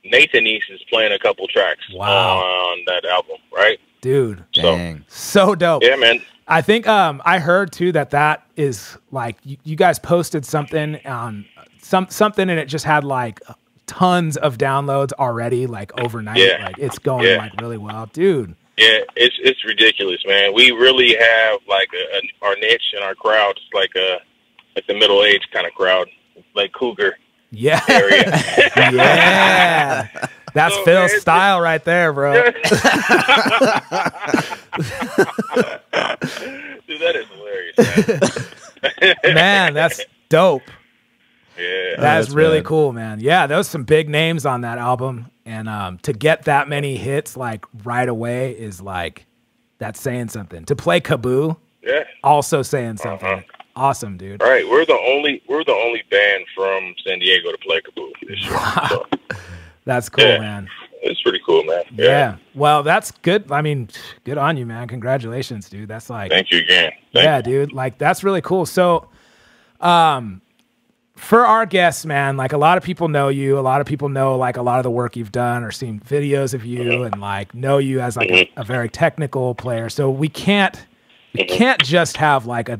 Nathan East is playing a couple tracks on that album. Right. Dude, dang. So dope. Yeah, man. I think I heard too that is like you guys posted something on something and it just had like tons of downloads already, like overnight. Yeah. Like it's going like really well, dude. Yeah, it's ridiculous, man. We really have like our niche and our crowd is like the middle aged kind of crowd, like cougar. Yeah. Area. Yeah. That's Phil's style right there, bro. Dude, that is hilarious, man. Man, that's dope. Yeah. That's really cool, man. Yeah, there was some big names on that album. And to get that many hits like right away is like, that's saying something. To play Kaboo, also saying something. Awesome, dude. All right, we're the only band from San Diego to play Kaboo this year. Wow. So. That's cool, man. It's pretty cool, man. Yeah. Well, that's good. I mean, good on you, man. Congratulations, dude. That's like, thank you again. Dude. Like, that's really cool. So, for our guests, man, like a lot of people know you. A lot of people know like a lot of the work you've done or seen videos of you and like know you as like a very technical player. So we can't just have like a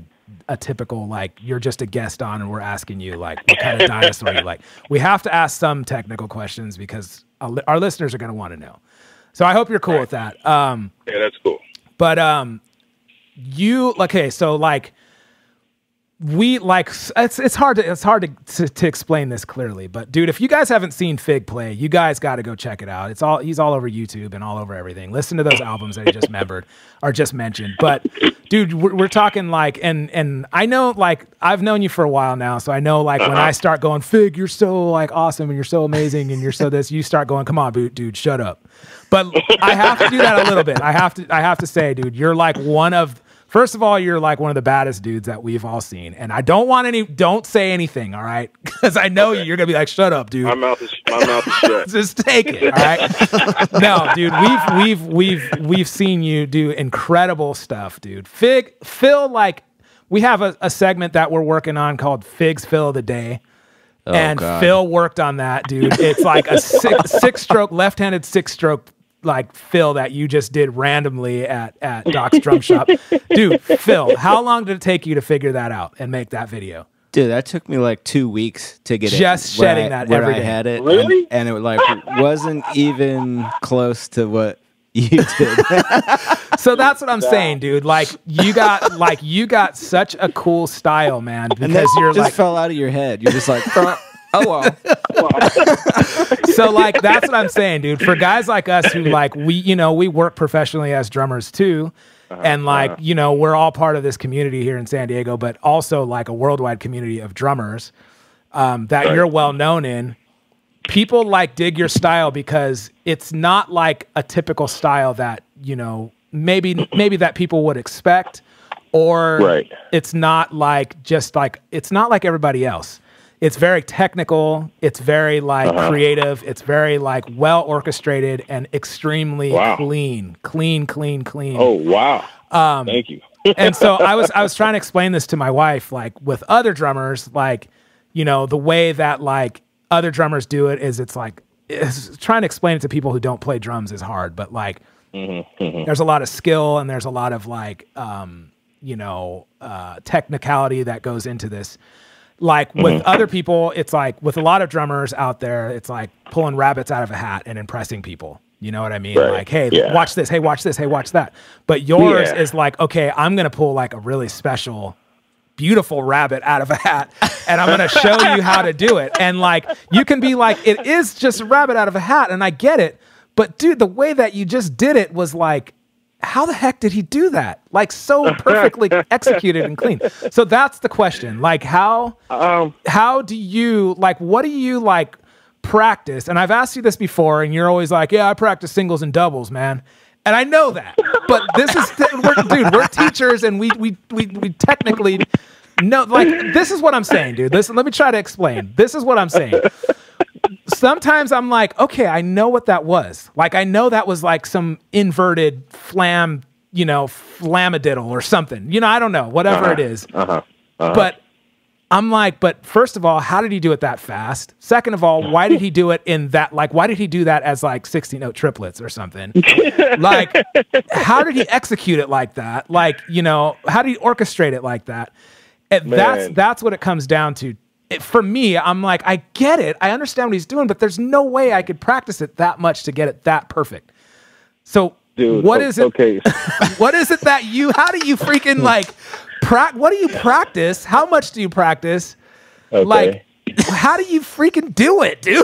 typical, like you're just a guest on and we're asking you like what kind of dinosaur you like. We have to ask some technical questions because our listeners are going to want to know. So I hope you're cool with that. Yeah, that's cool. But so like we like it's hard to explain this clearly, but dude, if you guys haven't seen Figg play, you guys got to go check it out. He's all over YouTube and all over everything. Listen to those albums that he just mentioned. But dude, we're talking like, and I know, like, I've known you for a while now, so I know, like, when I start going, Figg, you're so like awesome and you're so amazing and you're so this, you start going, come on, dude, shut up. But I have to do that a little bit. I have to say, dude, you're like first of all, you're like one of the baddest dudes that we've all seen. And I don't say anything, all right? Because I know you're going to be like, shut up, dude. My mouth is shut. Just take it, all right? No, dude, we've seen you do incredible stuff, dude. Phil, like, we have a segment that we're working on called Figg's Fill of the Day. Oh, and God. Phil worked on that, dude. It's like a six-stroke, left-handed six-stroke like fill that you just did randomly at Doc's drum shop. Dude, Phil, how long did it take you to figure that out and make that video? Dude, that took me like 2 weeks to get just shedding that every day. I had it. Really? And it like wasn't even close to what you did. So that's what I'm saying, dude. Like you got such a cool style, man, because you're just like fell out of your head. You're just like oh well. So like that's what I'm saying, dude. For guys like us who like we work professionally as drummers too, and like we're all part of this community here in San Diego, but also like a worldwide community of drummers that you're well known in. People like dig your style because it's not like a typical style that maybe that people would expect, or it's not like it's not like everybody else. It's very technical. It's very like creative. It's very like well orchestrated and extremely clean. Oh, wow. Thank you. And so I was trying to explain this to my wife, like with other drummers, like, the way that like other drummers do it is it's trying to explain it to people who don't play drums is hard, but like there's a lot of skill and there's a lot of like, technicality that goes into this. Like with other people, it's like with a lot of drummers out there, it's like pulling rabbits out of a hat and impressing people. You know what I mean? Right. Like, hey, watch this. Hey, watch this. Hey, watch that. But yours is like, okay, I'm going to pull like a really special, beautiful rabbit out of a hat and I'm going to show you how to do it. And like, you can be like, it is just a rabbit out of a hat. And I get it. But dude, the way that you just did it was like, how the heck did he do that? Like so perfectly executed and clean. So that's the question. Like how do you like, what do you like practice? And I've asked you this before and you're always like, yeah, I practice singles and doubles, man. And I know that, but this is, we're teachers and we technically know, like, this is what I'm saying, dude. Let me try to explain. This is what I'm saying. Sometimes I'm like, okay, I know what that was. Like, I know that was like some inverted flamadiddle or something. I don't know, whatever it is. But I'm like, but first of all, how did he do it that fast? Second of all, why did he do it in that, like, why did he do that as like 60-note triplets or something? Like, how did he execute it like that? Like, how did he orchestrate it like that? And that's what it comes down to. For me, I'm like, I get it. I understand what he's doing, but there's no way I could practice it that much to get it that perfect. So dude, what is it? Okay. What is it that how do you freaking like, what do you practice? How much do you practice? Okay. Like, how do you freaking do it, dude?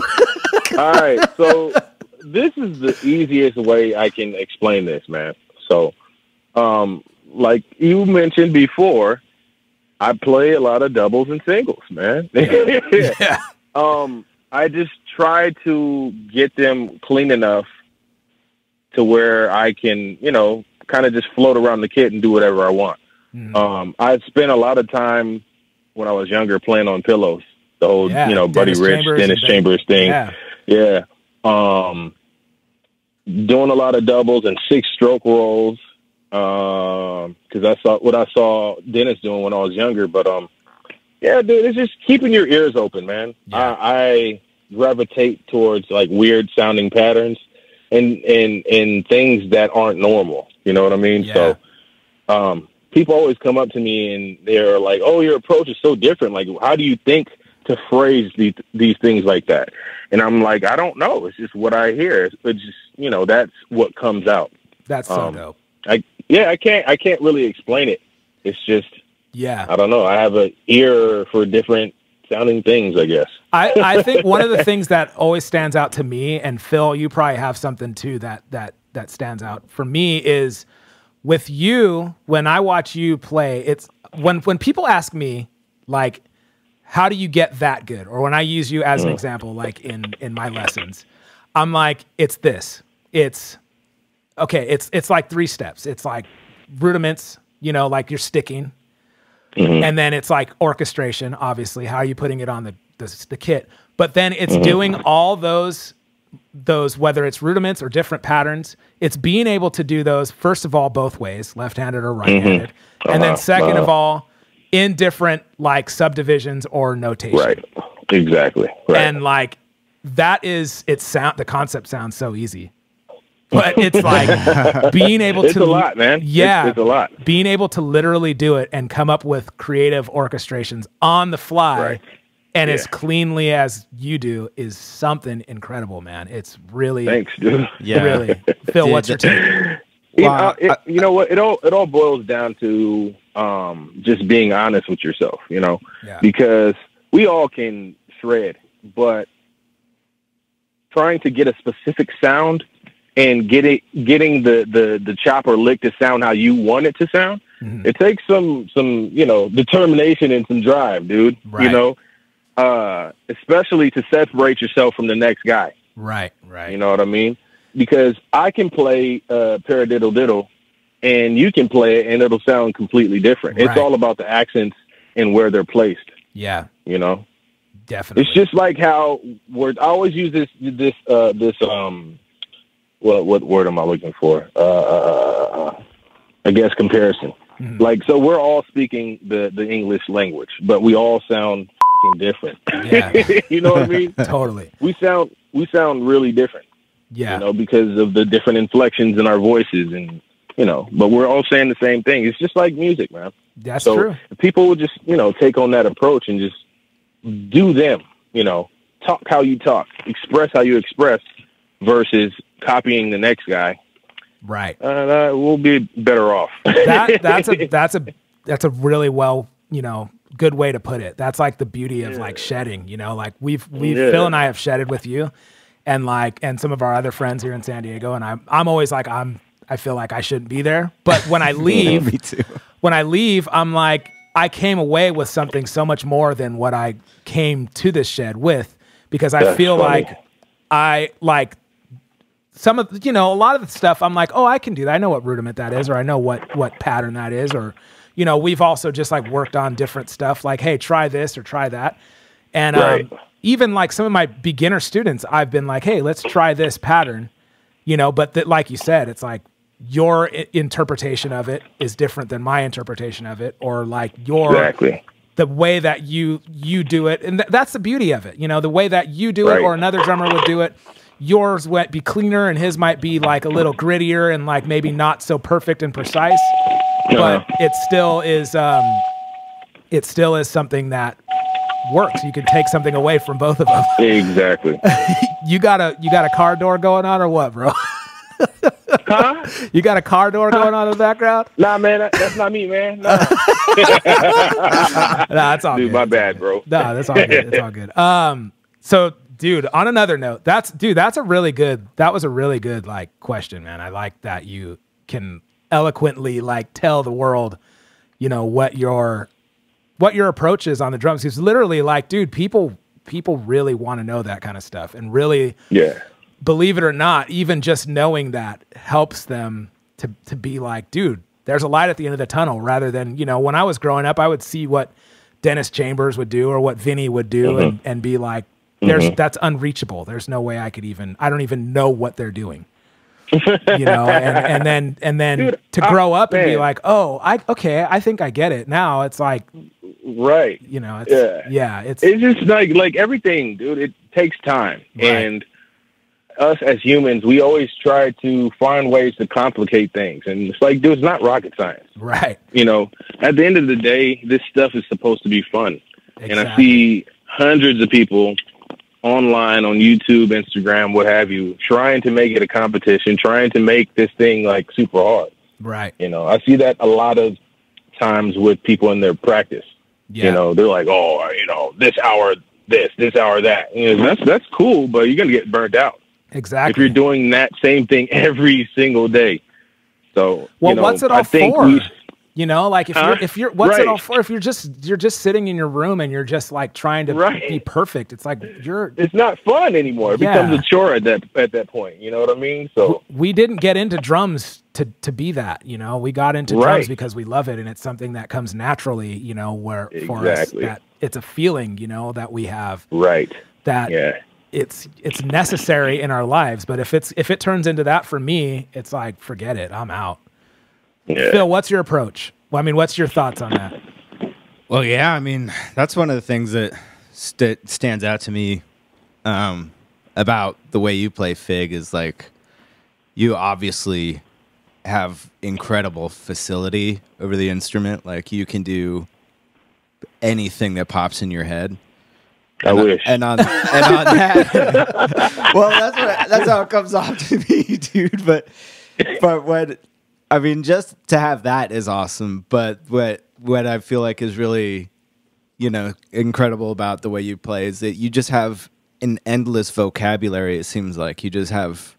All right. So this is the easiest way I can explain this, man. So, like you mentioned before, I play a lot of doubles and singles, man. Yeah. I just try to get them clean enough to where I can, kind of just float around the kit and do whatever I want. I spent a lot of time when I was younger playing on pillows, the whole, Buddy Rich, Dennis Chambers thing. Yeah. Doing a lot of doubles and 6-stroke rolls. Because I saw Dennis doing when I was younger, but yeah, dude, it's just keeping your ears open, man. Yeah. I gravitate towards like weird sounding patterns and things that aren't normal. You know what I mean? Yeah. So, people always come up to me and they're like, "Oh, your approach is so different. Like, how do you think to phrase these things like that?" And I'm like, I don't know. It's just what I hear. It's just that's what comes out. That's so dope. I can't really explain it. It's just Yeah. I don't know. I have an ear for different sounding things, I guess. I think one of the things that always stands out to me, and Phil, you probably have something too that stands out for me, is with you, when I watch you play, it's when people ask me, like, how do you get that good? Or when I use you as an example, like in my lessons, I'm like, it's this. It's like 3 steps. It's like rudiments, you know, like you're sticking. And then it's like orchestration, obviously. How are you putting it on the kit? But then it's doing all those, whether it's rudiments or different patterns, it's being able to do those, first of all, both ways, left-handed or right-handed. And then second of all, in different like subdivisions or notation. Right. Exactly. Right. And like that is, the concept sounds so easy. But it's like being able to... It's a lot, man. Yeah. It's a lot. Being able to literally do it and come up with creative orchestrations on the fly and as cleanly as you do is something incredible, man. It's really... Thanks, dude. Yeah. Really. Phil, what's your take? You know what? It all boils down to just being honest with yourself, you know? Yeah. Because we all can shred, but trying to get a specific sound and getting the chop or lick to sound how you want it to sound, it takes some you know, determination and some drive, dude. Right. You know, especially to separate yourself from the next guy. Right. You know what I mean? Because I can play paradiddle diddle, and you can play it, and it'll sound completely different. Right. It's all about the accents and where they're placed. Yeah. You know, definitely. it's just like how I always use this what word am I looking for? I guess comparison. Like, so we're all speaking the English language, but we all sound f***ing different. Yeah. You know what I mean? Totally. We sound really different. Yeah. You know, because of the different inflections in our voices, and you know, but we're all saying the same thing. It's just like music, man. That's so true. If people would just, you know, take on that approach and just do them, you know, talk how you talk, express how you express, versus copying the next guy. Right. We'll be better off. That's a really well, you know, good way to put it. That's like the beauty of like shedding, you know, like we've Phil and I have shedded with you, and some of our other friends here in San Diego. And I'm always like, I feel like I shouldn't be there. But when I leave, Me too. When I leave, I'm like, I came away with something so much more than what I came to this shed with, because I feel funny. like I like some of, you know, a lot of the stuff I'm like, oh, I can do that. I know what rudiment that is, or I know what pattern that is, or, you know, we've also just like worked on different stuff like, hey, try this or try that. And even like some of my beginner students, I've been like, hey, let's try this pattern, you know, but like you said, it's like your interpretation of it is different than my interpretation of it, or like the way that you do it. And that's the beauty of it. You know, the way that you do it or another drummer would do it, yours might be cleaner and his might be like a little grittier and like maybe not so perfect and precise, but it still is something that works. You can take something away from both of them. Exactly. You got a car door going on or what, bro? Huh? You got a car door going on in the background? Nah, man, that's not me, man. Nah. Nah, that's all Dude, good. my bad, bro. No, that's all good. It's all good. So dude, on another note, that was a really good like question, man. I like that you can eloquently like tell the world, you know, what your approach is on the drums. Because literally, like, dude, people really want to know that kind of stuff, and really, believe it or not, even just knowing that helps them to be like, dude, there's a light at the end of the tunnel. Rather than, you know, when I was growing up, I would see what Dennis Chambers would do or what Vinny would do, and be like, that's unreachable. There's no way I don't even know what they're doing. You know, and then dude, to grow up and be like, oh, I think I get it now. It's like, right. You know, it's just like everything, dude. It takes time. Right. And us as humans, we always try to find ways to complicate things. And it's like, dude, it's not rocket science. Right. You know, at the end of the day, this stuff is supposed to be fun. Exactly. And I see hundreds of people online on YouTube, Instagram, what have you, trying to make it a competition, trying to make this thing like super hard. Right. You know, I see that a lot of times with people in their practice. Yeah. You know, they're like, oh, you know, this hour that. You know, that's cool, but you're gonna get burned out. Exactly. If you're doing that same thing every single day. So, well, you know, what's it all for? You know, like if you're what's it all for? If you're just sitting in your room and you're just like trying to be perfect, it's like it's not fun anymore. It becomes a chore at that point. You know what I mean? So we didn't get into drums to be that. You know, we got into drums because we love it, and it's something that comes naturally. You know, where for us that it's a feeling. You know, that we have. Right. That it's necessary in our lives, but if it turns into that for me, it's like forget it. I'm out. Yeah. Phil, what's your approach? Well, I mean, what's your thoughts on that? Well, yeah, I mean, that's one of the things that stands out to me about the way you play Figg is like you obviously have incredible facility over the instrument. Like you can do anything that pops in your head. I wish. And on that, well, that's how it comes off to me, dude. But when I mean, just to have that is awesome. But what I feel like is really, you know, incredible about the way you play is that you just have an endless vocabulary. It seems like you just have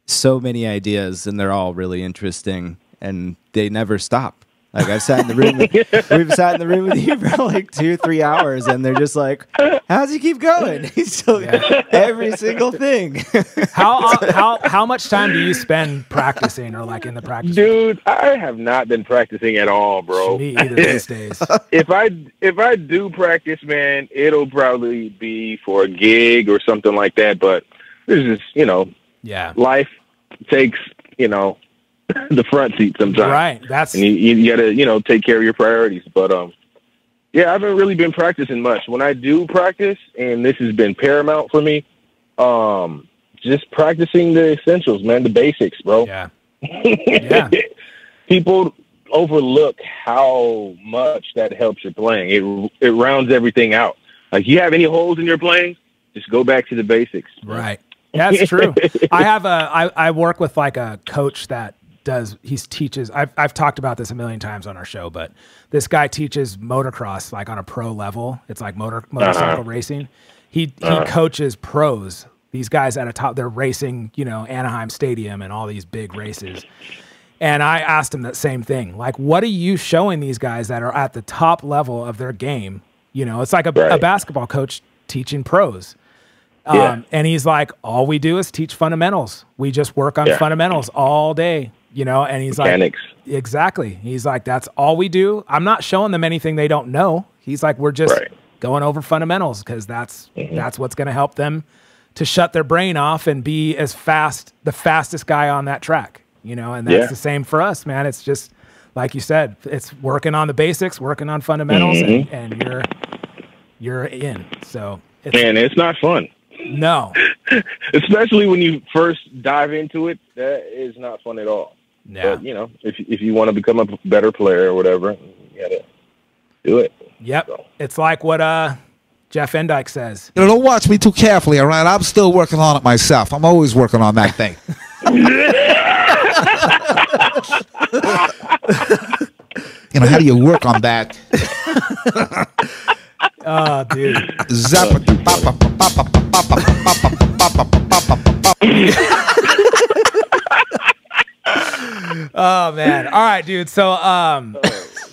so many ideas, and they're all really interesting, and they never stop. Like I've sat in the room, we've sat in the room with you for like 2-3 hours, and they're just like, "How's he keep going?" He's still every single thing. How much time do you spend practicing or like in the practice? Dude, I have not been practicing at all, bro. Me either these days. If I do practice, man, it'll probably be for a gig or something like that. But this is, you know, life takes, you know, the front seat sometimes. Right. And you gotta, you know, take care of your priorities. But yeah, I haven't really been practicing much. When I do practice, and this has been paramount for me, just practicing the essentials, man, the basics, bro. Yeah. Yeah. People overlook how much that helps your playing. It rounds everything out. Like you have any holes in your playing, just go back to the basics. Right. That's true. I work with like a coach that teaches, I've talked about this a million times on our show, but this guy teaches motocross like on a pro level. It's like motorcycle racing. He coaches pros. These guys at a top, they're racing, you know, Anaheim Stadium and all these big races. And I asked him that same thing. Like, what are you showing these guys that are at the top level of their game? You know, it's like a basketball coach teaching pros. And he's like, all we do is teach fundamentals. We just work on fundamentals all day, you know? And he's Mechanics. Like, exactly. He's like, that's all we do. I'm not showing them anything they don't know. He's like, we're just going over fundamentals because that's what's going to help them to shut their brain off and be the fastest guy on that track, you know? And that's the same for us, man. It's just, like you said, it's working on the basics, working on fundamentals, and you're in. So it's not fun. No. Especially when you first dive into it, that is not fun at all. Yeah. But, you know, if you want to become a better player or whatever, you got to do it. Yep. So. It's like what Jeff Endyke says. You know, don't watch me too carefully, all right? I'm still working on it myself. I'm always working on that thing. You know, how do you work on that? Oh, dude. Oh, man. All right, dude. So,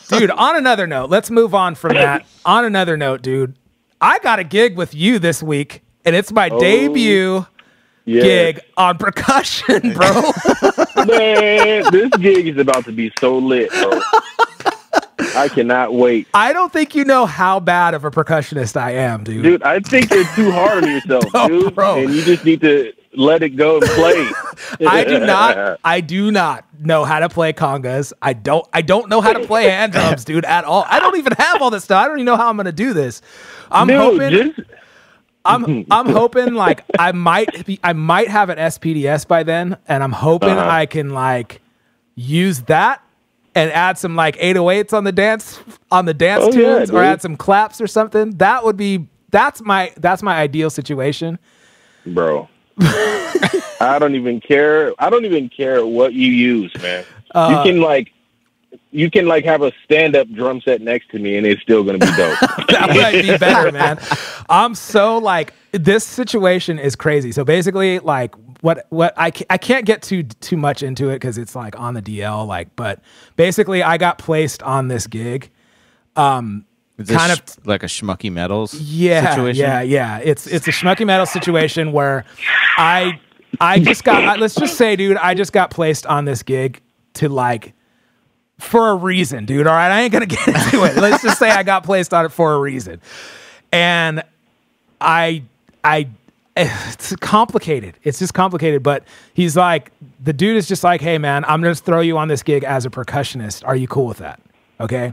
dude, on another note, let's move on from that. On another note, dude, I got a gig with you this week, and it's my debut gig on percussion, bro. Man, this gig is about to be so lit, bro. I cannot wait. I don't think you know how bad of a percussionist I am, dude. Dude, I think you're too hard on yourself, dude. Bro. And you just need to let it go and play. I do not know how to play congas. I don't know how to play hand drums, dude, at all. I don't even have all this stuff. I don't even know how I'm gonna do this. I'm hoping like I might have an SPDS by then, and I'm hoping I can like use that and add some like 808s on the dance tunes, or add some claps or something. That's my ideal situation, bro. I don't even care what you use, man. You can like you can like have a stand-up drum set next to me, and it's still gonna be dope. That might be better, man. I'm so like, this situation is crazy. So basically, like, what I can't get too much into it because it's like on the DL. Like, but basically, I got placed on this gig. Is this kind of like a Schmucky Metals situation? Yeah. It's a Schmucky Metals situation where I just got, let's just say, dude, I just got placed on this gig to like, for a reason, dude. All right. I ain't going to get into it. Let's just say I got placed on it for a reason. And it's complicated. It's just complicated. But he's like, the dude is just like, hey man, I'm going to throw you on this gig as a percussionist. Are you cool with that? Okay.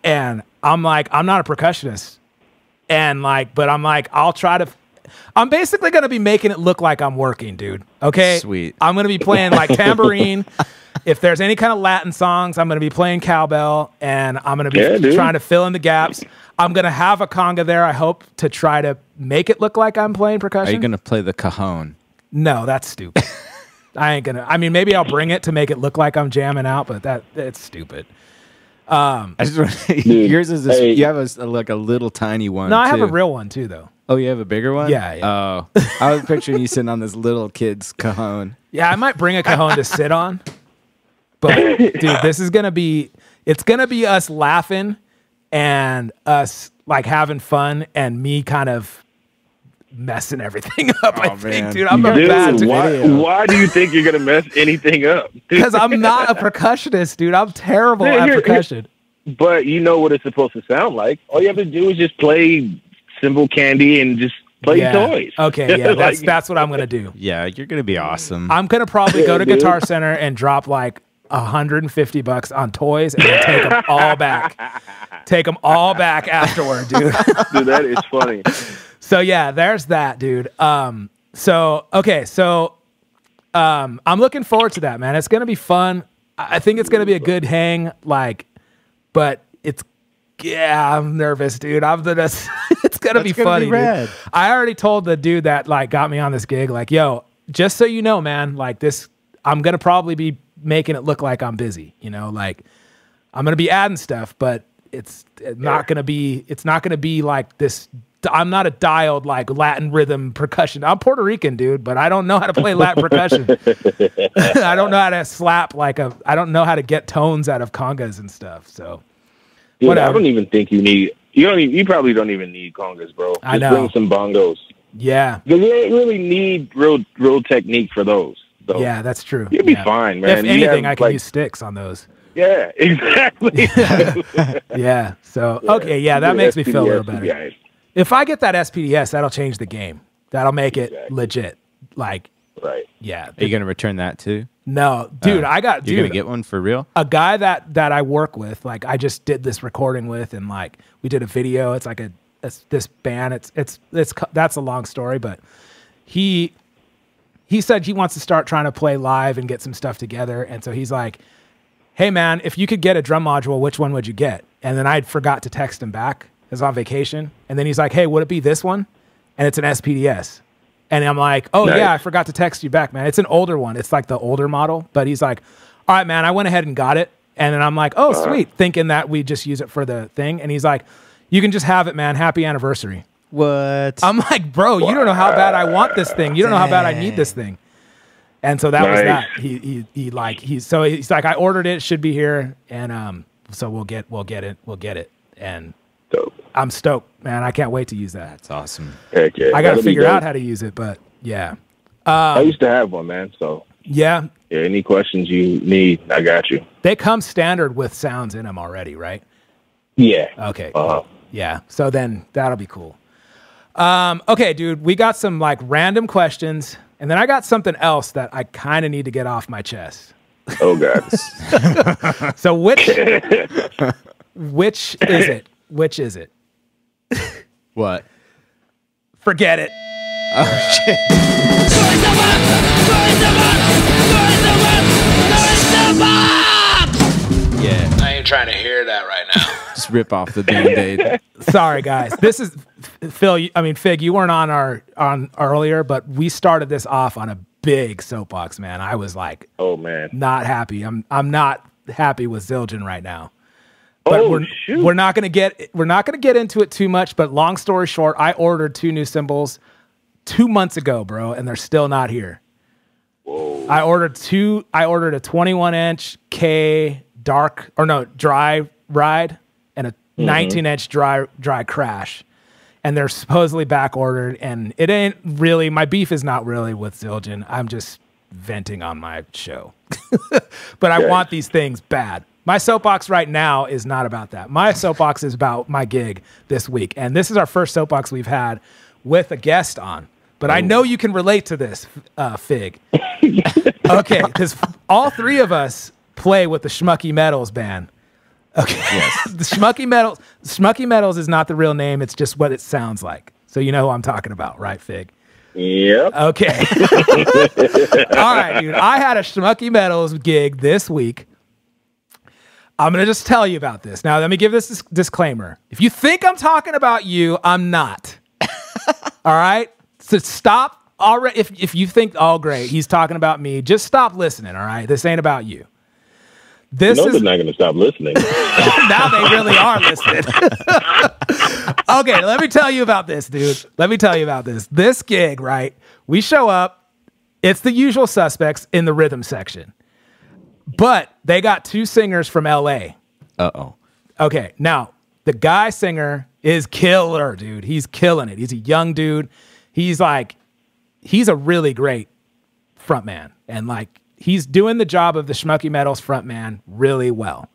And I'm like, I'm not a percussionist. And like, but I'm like, I'm basically going to be making it look like I'm working, dude. Okay. Sweet. I'm going to be playing like tambourine. If there's any kind of Latin songs, I'm going to be playing cowbell, and I'm going to be trying to fill in the gaps. I'm going to have a conga there, I hope, to try to make it look like I'm playing percussion. Are you going to play the cajon? No, that's stupid. I ain't going to. I mean, maybe I'll bring it to make it look like I'm jamming out, but it's stupid. I just yours is this, you have like a little tiny one. No, I have a real one too, though. Oh, you have a bigger one? Yeah. Oh, I was picturing you sitting on this little kid's cajon. Yeah, I might bring a cajon to sit on. But dude, this is gonna be, it's gonna be us laughing and us like having fun and me kind of messing everything up. I think, dude, I'm a bad why do you think you're gonna mess anything up? Because I'm not a percussionist, dude. I'm terrible at percussion. But you know what it's supposed to sound like. All you have to do is just play cymbal candy and just play toys. Okay, yeah, that's what I'm gonna do. Yeah, you're gonna be awesome. I'm gonna probably go to Guitar Center and drop like $150 on toys and then take them all back. Take them all back afterward, dude. Dude, that is funny. So yeah, there's that, dude. I'm looking forward to that, man. It's gonna be fun. I think it's gonna be a good hang, like, but I'm nervous, dude. It's gonna be funny, dude. I already told the dude that like got me on this gig, like, yo, just so you know, man, like this, I'm gonna probably be making it look like I'm busy, you know, like I'm going to be adding stuff, but it's not going to be like this. I'm not a dialed like Latin rhythm percussion. I'm Puerto Rican, dude, but I don't know how to play Latin percussion. I don't know how to slap I don't know how to get tones out of congas and stuff. So dude, whatever. I don't even think you probably don't even need congas, bro. Just I know. Bring some bongos. Yeah. Because you don't really need real technique for those. So yeah, that's true. You'll be fine, man. If anything, I can use sticks on those. Yeah, exactly. Yeah. So, okay. Yeah, that makes me feel a little better. If I get that SPDS, that'll change the game. That'll make it legit. Like, right. Yeah. Are you going to return that too? No, dude, you're going to get one for real? A guy that I work with, like I just did this recording with, and like we did a video. It's like this band. It's that's a long story, but he said he wants to start trying to play live and get some stuff together. And so he's like, hey man, if you could get a drum module, which one would you get? And then I forgot to text him back. I was on vacation. And then he's like, hey, would it be this one? And it's an SPDS. And I'm like, oh nice. Yeah, I forgot to text you back, man. It's an older one. It's like the older model. But he's like, all right, man, I went ahead and got it. And then I'm like, oh, sweet. Thinking that we just use it for the thing. And he's like, you can just have it, man. Happy anniversary. What? I'm like, bro, you don't know how bad I want this thing. You don't know how bad I need this thing. And so that was that. He's like, I ordered it, should be here, and so we'll get it. And dope. I'm stoked, man. I can't wait to use that. That's awesome. Heck yeah. I got to figure out how to use it, but yeah. I used to have one, man. So yeah. Any questions you need, I got you. They come standard with sounds in them already, right? Yeah. Okay. Yeah. So then that'll be cool. Okay, dude, we got some like random questions, and then I got something else that I kind of need to get off my chest. Oh God. So which is it? Which is it? What? Forget it. Oh shit. Yeah. I ain't trying to hear that right now. Just rip off the Band-Aid. Sorry, guys. This is Figg. You weren't on earlier, but we started this off on a big soapbox, man. I was like, oh man, not happy. I'm not happy with Zildjian right now. But we're not going to get into it too much, but long story short, I ordered 2 new cymbals 2 months ago, bro, and they're still not here. Whoa. I ordered a 21-inch dry ride and a 19-inch dry crash. And they're supposedly back ordered, and it ain't really, my beef is not really with Zildjian. I'm just venting on my show. But I want these things bad. My soapbox right now is not about that. My soapbox is about my gig this week. And this is our first soapbox we've had with a guest on. But I know you can relate to this, Figg. Okay, because all 3 of us play with the Schmucky Metals band. Okay, yes. The Schmucky Metals is not the real name. It's just what it sounds like. So you know who I'm talking about, right, Figg? Yep. Okay. All right, dude. I had a Schmucky Metals gig this week. I'm going to just tell you about this. Now, let me give this disclaimer. If you think I'm talking about you, I'm not. All right? So stop already. If you think, oh, great, he's talking about me, just stop listening, all right? This ain't about you. They're not going to stop listening. Now they really are listening. Okay, let me tell you about this, dude. Let me tell you about this. This gig, right? We show up. It's the usual suspects in the rhythm section. But they got 2 singers from L.A. Uh-oh. Okay, now, the guy singer is killer, dude. He's killing it. He's a young dude. He's a really great frontman. And, he's doing the job of the Schmucky Metals frontman really well.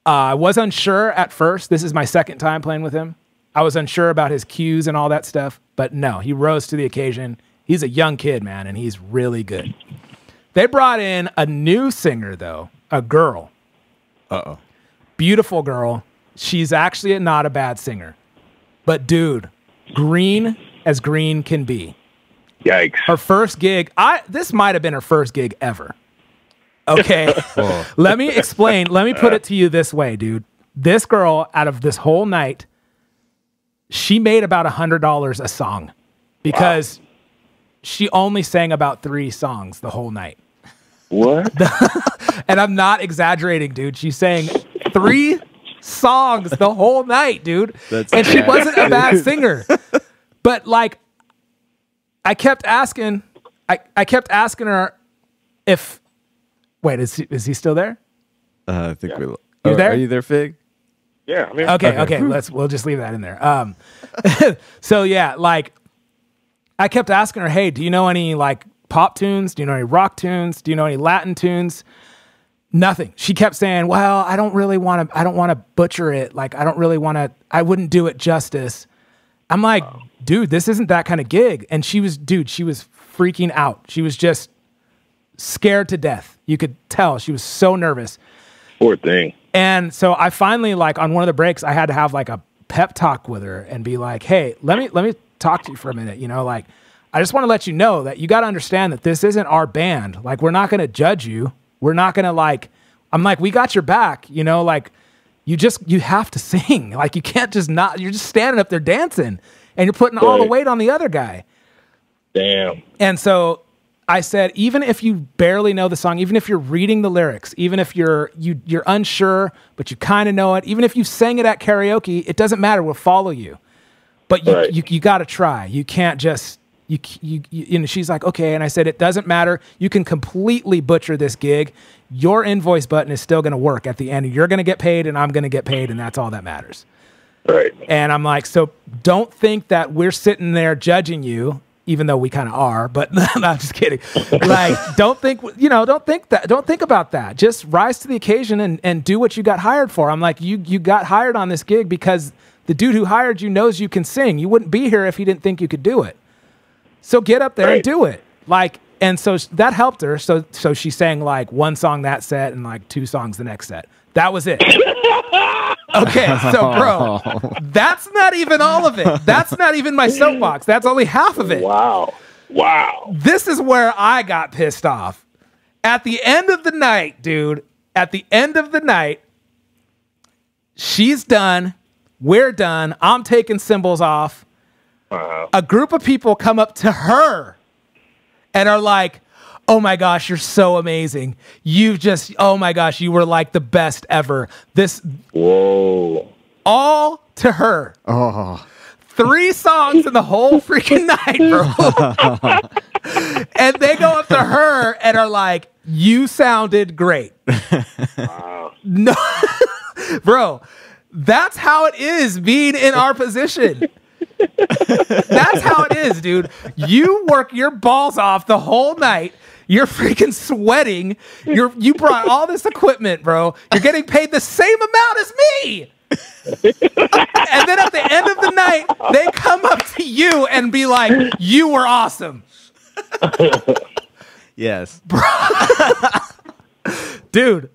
I was unsure at first. This is my second time playing with him. I was unsure about his cues and all that stuff. But no, he rose to the occasion. He's a young kid, man, and he's really good. They brought in a new singer, though, a girl. Uh-oh. Beautiful girl. She's actually not a bad singer. But, dude, green as green can be. Yikes. Her first gig, this might have been her first gig ever. Okay. Let me explain. Let me put it to you this way, dude. This girl, out of this whole night, she made about $100 a song because she only sang about 3 songs the whole night. What? And I'm not exaggerating, dude. She sang 3 songs the whole night, dude. And she wasn't a bad singer. But I kept asking her if wait, is he still there? I think we You there? Are you there, Figg? Yeah, I'm here. Okay. We'll just leave that in there. So yeah, I kept asking her, hey, do you know any pop tunes? Do you know any rock tunes? Do you know any Latin tunes? Nothing. She kept saying, well, I don't want to butcher it. I wouldn't do it justice. I'm like, dude, this isn't that kind of gig. And she was freaking out. She was just scared to death. You could tell she was so nervous. Poor thing. And so I finally, on one of the breaks, I had to have a pep talk with her and be like, hey, let me talk to you for a minute. I just want to let you know that you got to understand that this isn't our band. We're not going to judge you. We're not going to I'm like, we got your back, you have to sing. You can't just not, you're just standing up there dancing and you're putting all the weight on the other guy. Damn. And so I said, even if you barely know the song, even if you're reading the lyrics, even if you're unsure, but you kind of know it, even if you sang it at karaoke, it doesn't matter. We'll follow you. But you got to try. You can't just, she's like, okay. And I said, it doesn't matter. You can completely butcher this gig. Your invoice button is still going to work at the end. You're going to get paid and I'm going to get paid. And that's all that matters. Right. And I'm like, so don't think that we're sitting there judging you, even though we kind of are, but no, I'm just kidding. Don't think about that. Just rise to the occasion and do what you got hired for. I'm like, you got hired on this gig because the dude who hired you knows you can sing. You wouldn't be here if he didn't think you could do it. So get up there and do it. And so that helped her. So she sang 1 song that set and 2 songs the next set. That was it. Okay, so bro, that's not even all of it. That's not even my soapbox. That's only half of it. Wow. This is where I got pissed off. At the end of the night, dude, she's done. We're done. I'm taking cymbals off. A group of people come up to her and are like, oh my gosh, you're so amazing. You just, oh my gosh, you were like the best ever. This, Whoa. all to her. Oh. 3 songs in the whole freaking night, bro. And they go up to her and are like, you sounded great. Wow. No, bro, that's how it is being in our position. That's how it is, dude. You work your balls off the whole night. You're freaking sweating. You brought all this equipment, bro. You're getting paid the same amount as me. And then at the end of the night, they come up to you and be like, you were awesome. Yes. Bro. Dude,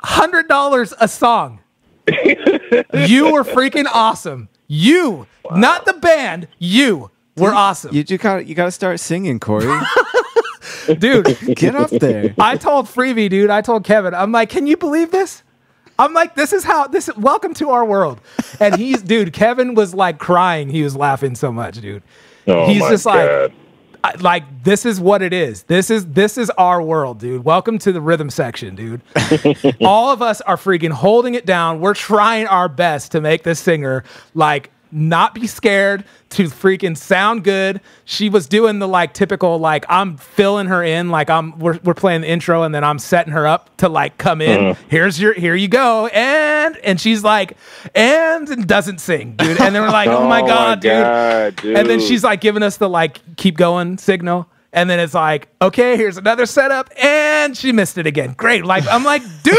$100 a song. You were freaking awesome. You, not the band, you were awesome. You gotta start singing, Corey. Dude, Get up there. I told Freebie, dude, I told Kevin, I'm like, can you believe this? I'm like, welcome to our world. And dude, Kevin was like crying. He was laughing so much, dude. Oh, He's my just God. like, this is what it is. This is our world, dude. Welcome to the rhythm section, dude. All of us are freaking holding it down. We're trying our best to make this singer like not be scared, to freaking sound good. She was doing the like typical, like I'm filling her in, like we're playing the intro and then I'm setting her up to like come in. Here you go. And she's like, and doesn't sing, dude. And then we're like, oh my God, dude. And then she's like giving us the like keep going signal. And then it's like, okay, here's another setup. And she missed it again. Great. Like, I'm like, dude.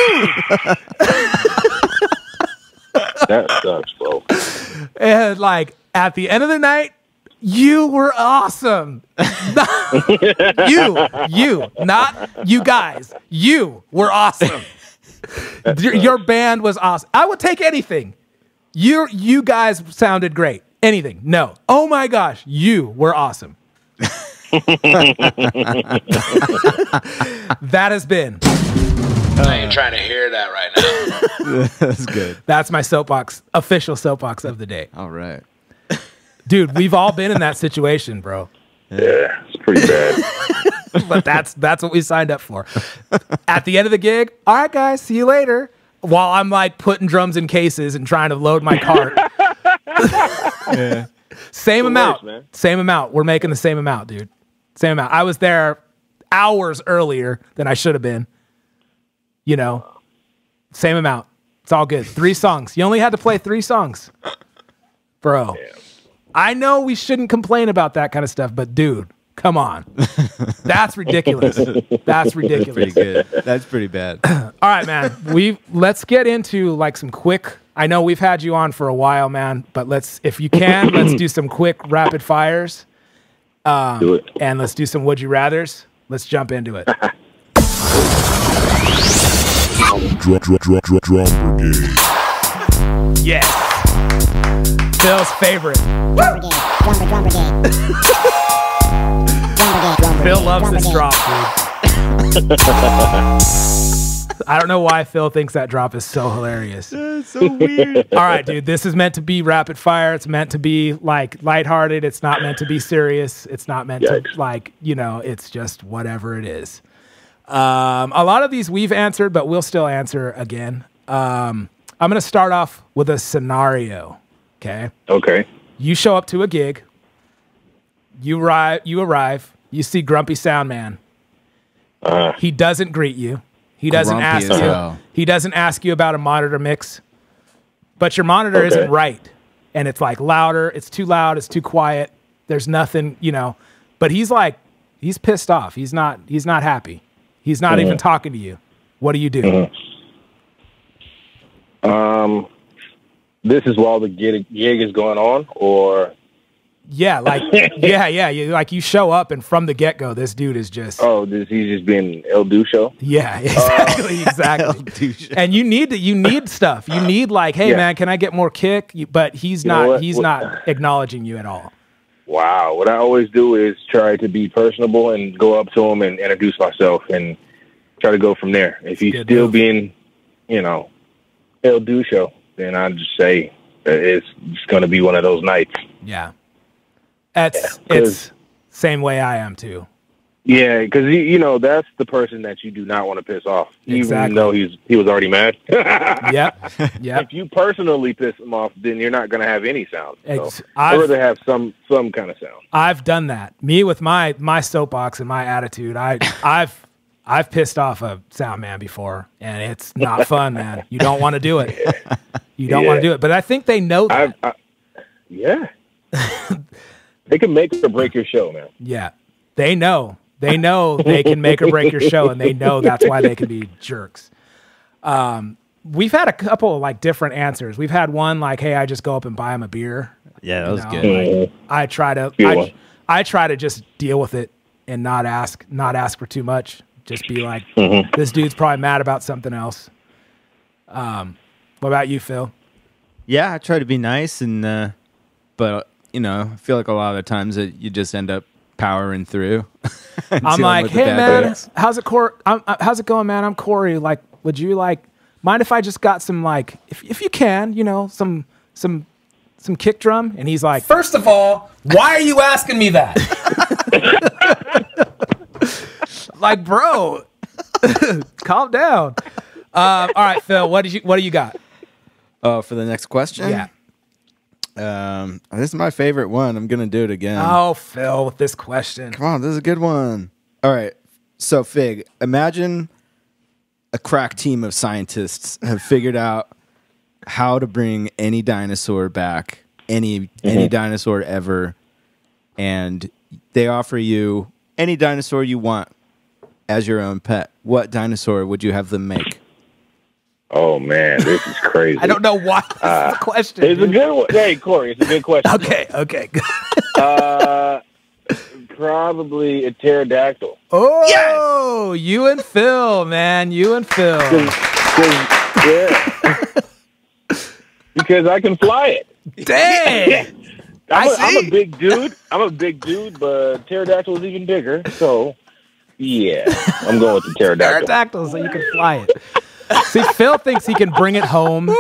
That sucks, bro. And like at the end of the night, you were awesome. you, not you guys. You were awesome. Your band was awesome. I would take anything. You guys sounded great. Anything. No. Oh my gosh, you were awesome. That has been. I ain't trying to hear that right now. That's good. That's my official soapbox of the day. All right. Dude, we've all been in that situation, bro. Yeah, it's pretty bad. But that's what we signed up for. At the end of the gig, all right, guys, see you later. While I'm like putting drums in cases and trying to load my cart. Yeah. Same amount. man. Same amount. We're making the same amount, dude. Same amount. I was there hours earlier than I should have been. You know, same amount. It's all good. 3 songs. You only had to play 3 songs. Bro. Yeah. I know we shouldn't complain about that kind of stuff, but dude, come on. That's ridiculous. That's ridiculous. Pretty good. That's pretty bad. All right, man. Let's get into like some quick. I know we've had you on for a while, man, but if you can, let's do some quick rapid fires. Do it. And let's do some would you rathers. Let's jump into it. Drum Brigade. Yes. Phil's favorite. Drum Brigade. Drum Brigade. Phil loves this drop, dude. I don't know why Phil thinks that drop is so hilarious. It's so weird. All right, dude. This is meant to be rapid fire. It's meant to be like lighthearted. It's not meant to be serious. It's not meant to like, it's just whatever it is. A lot of these we've answered, but we'll still answer again. I'm going to start off with a scenario. Okay. Okay. You show up to a gig. You arrive. You see Grumpy Sound Man. He doesn't greet you. He doesn't Grumpy ask as you. hell. He doesn't ask you about a monitor mix. But your monitor isn't right. And it's like louder. It's too loud. It's too quiet. There's nothing, But he's pissed off. He's not happy. He's not even talking to you. What do you do? This is while the gig is going on, or Yeah, like you show up and from the get-go, this dude is just he's just being El Ducho. Yeah, exactly. And you need stuff. You need like, hey man, can I get more kick? But he's not acknowledging you at all. Wow. What I always do is try to be personable and go up to him and introduce myself and try to go from there. If he's still being, El Ducho, then I just say that it's going to be one of those nights. Yeah. It's same way I am too. Yeah, because you know that's the person that you do not want to piss off, Exactly. even though he was already mad. Yep. If you personally piss him off, then you're not going to have any sound. So I'd I'd rather have some kind of sound. I've done that. Me with my soapbox and my attitude. I've pissed off a sound man before, and it's not fun, man. You don't want to do it. You don't want to do it. But I think they know that. Yeah. They can make or break your show, man. Yeah. They know. They know they can make or break your show, and they know that's why they can be jerks. We've had a couple of like different answers. We've had one like, "Hey, I just go up and buy him a beer." Yeah, that was good. Like, I try to just deal with it and not ask for too much. Just be like, this dude's probably mad about something else. What about you, Phil? Yeah, I try to be nice, and but you know, I feel like a lot of the times that you just end up powering through. I'm like, hey man, how's it going, man? I'm Corey. Like, would you like mind if I just got some like, if you can, you know, some kick drum? And he's like, First of all, why are you asking me that? like, bro, calm down. All right, Phil, what do you got? Oh, for the next question? Yeah. This is my favorite one. I'm gonna do it again. Oh, Phil, with this question. Come on, this is a good one. All right. So, Figg, imagine a crack team of scientists have figured out how to bring any dinosaur back, any dinosaur ever, and they offer you any dinosaur you want as your own pet. What dinosaur would you have them make? Oh man, this is crazy. I don't know why this is a question. It's a good one. Hey, Corey, it's a good question. Okay. Probably a pterodactyl. Oh, yes! You and Phil, man. You and Phil. Yeah. Because I can fly it. Dang! I'm a big dude. But pterodactyl is even bigger. So, yeah, I'm going with the pterodactyl. Pterodactyl, so you can fly it. See, Phil thinks he can bring it home,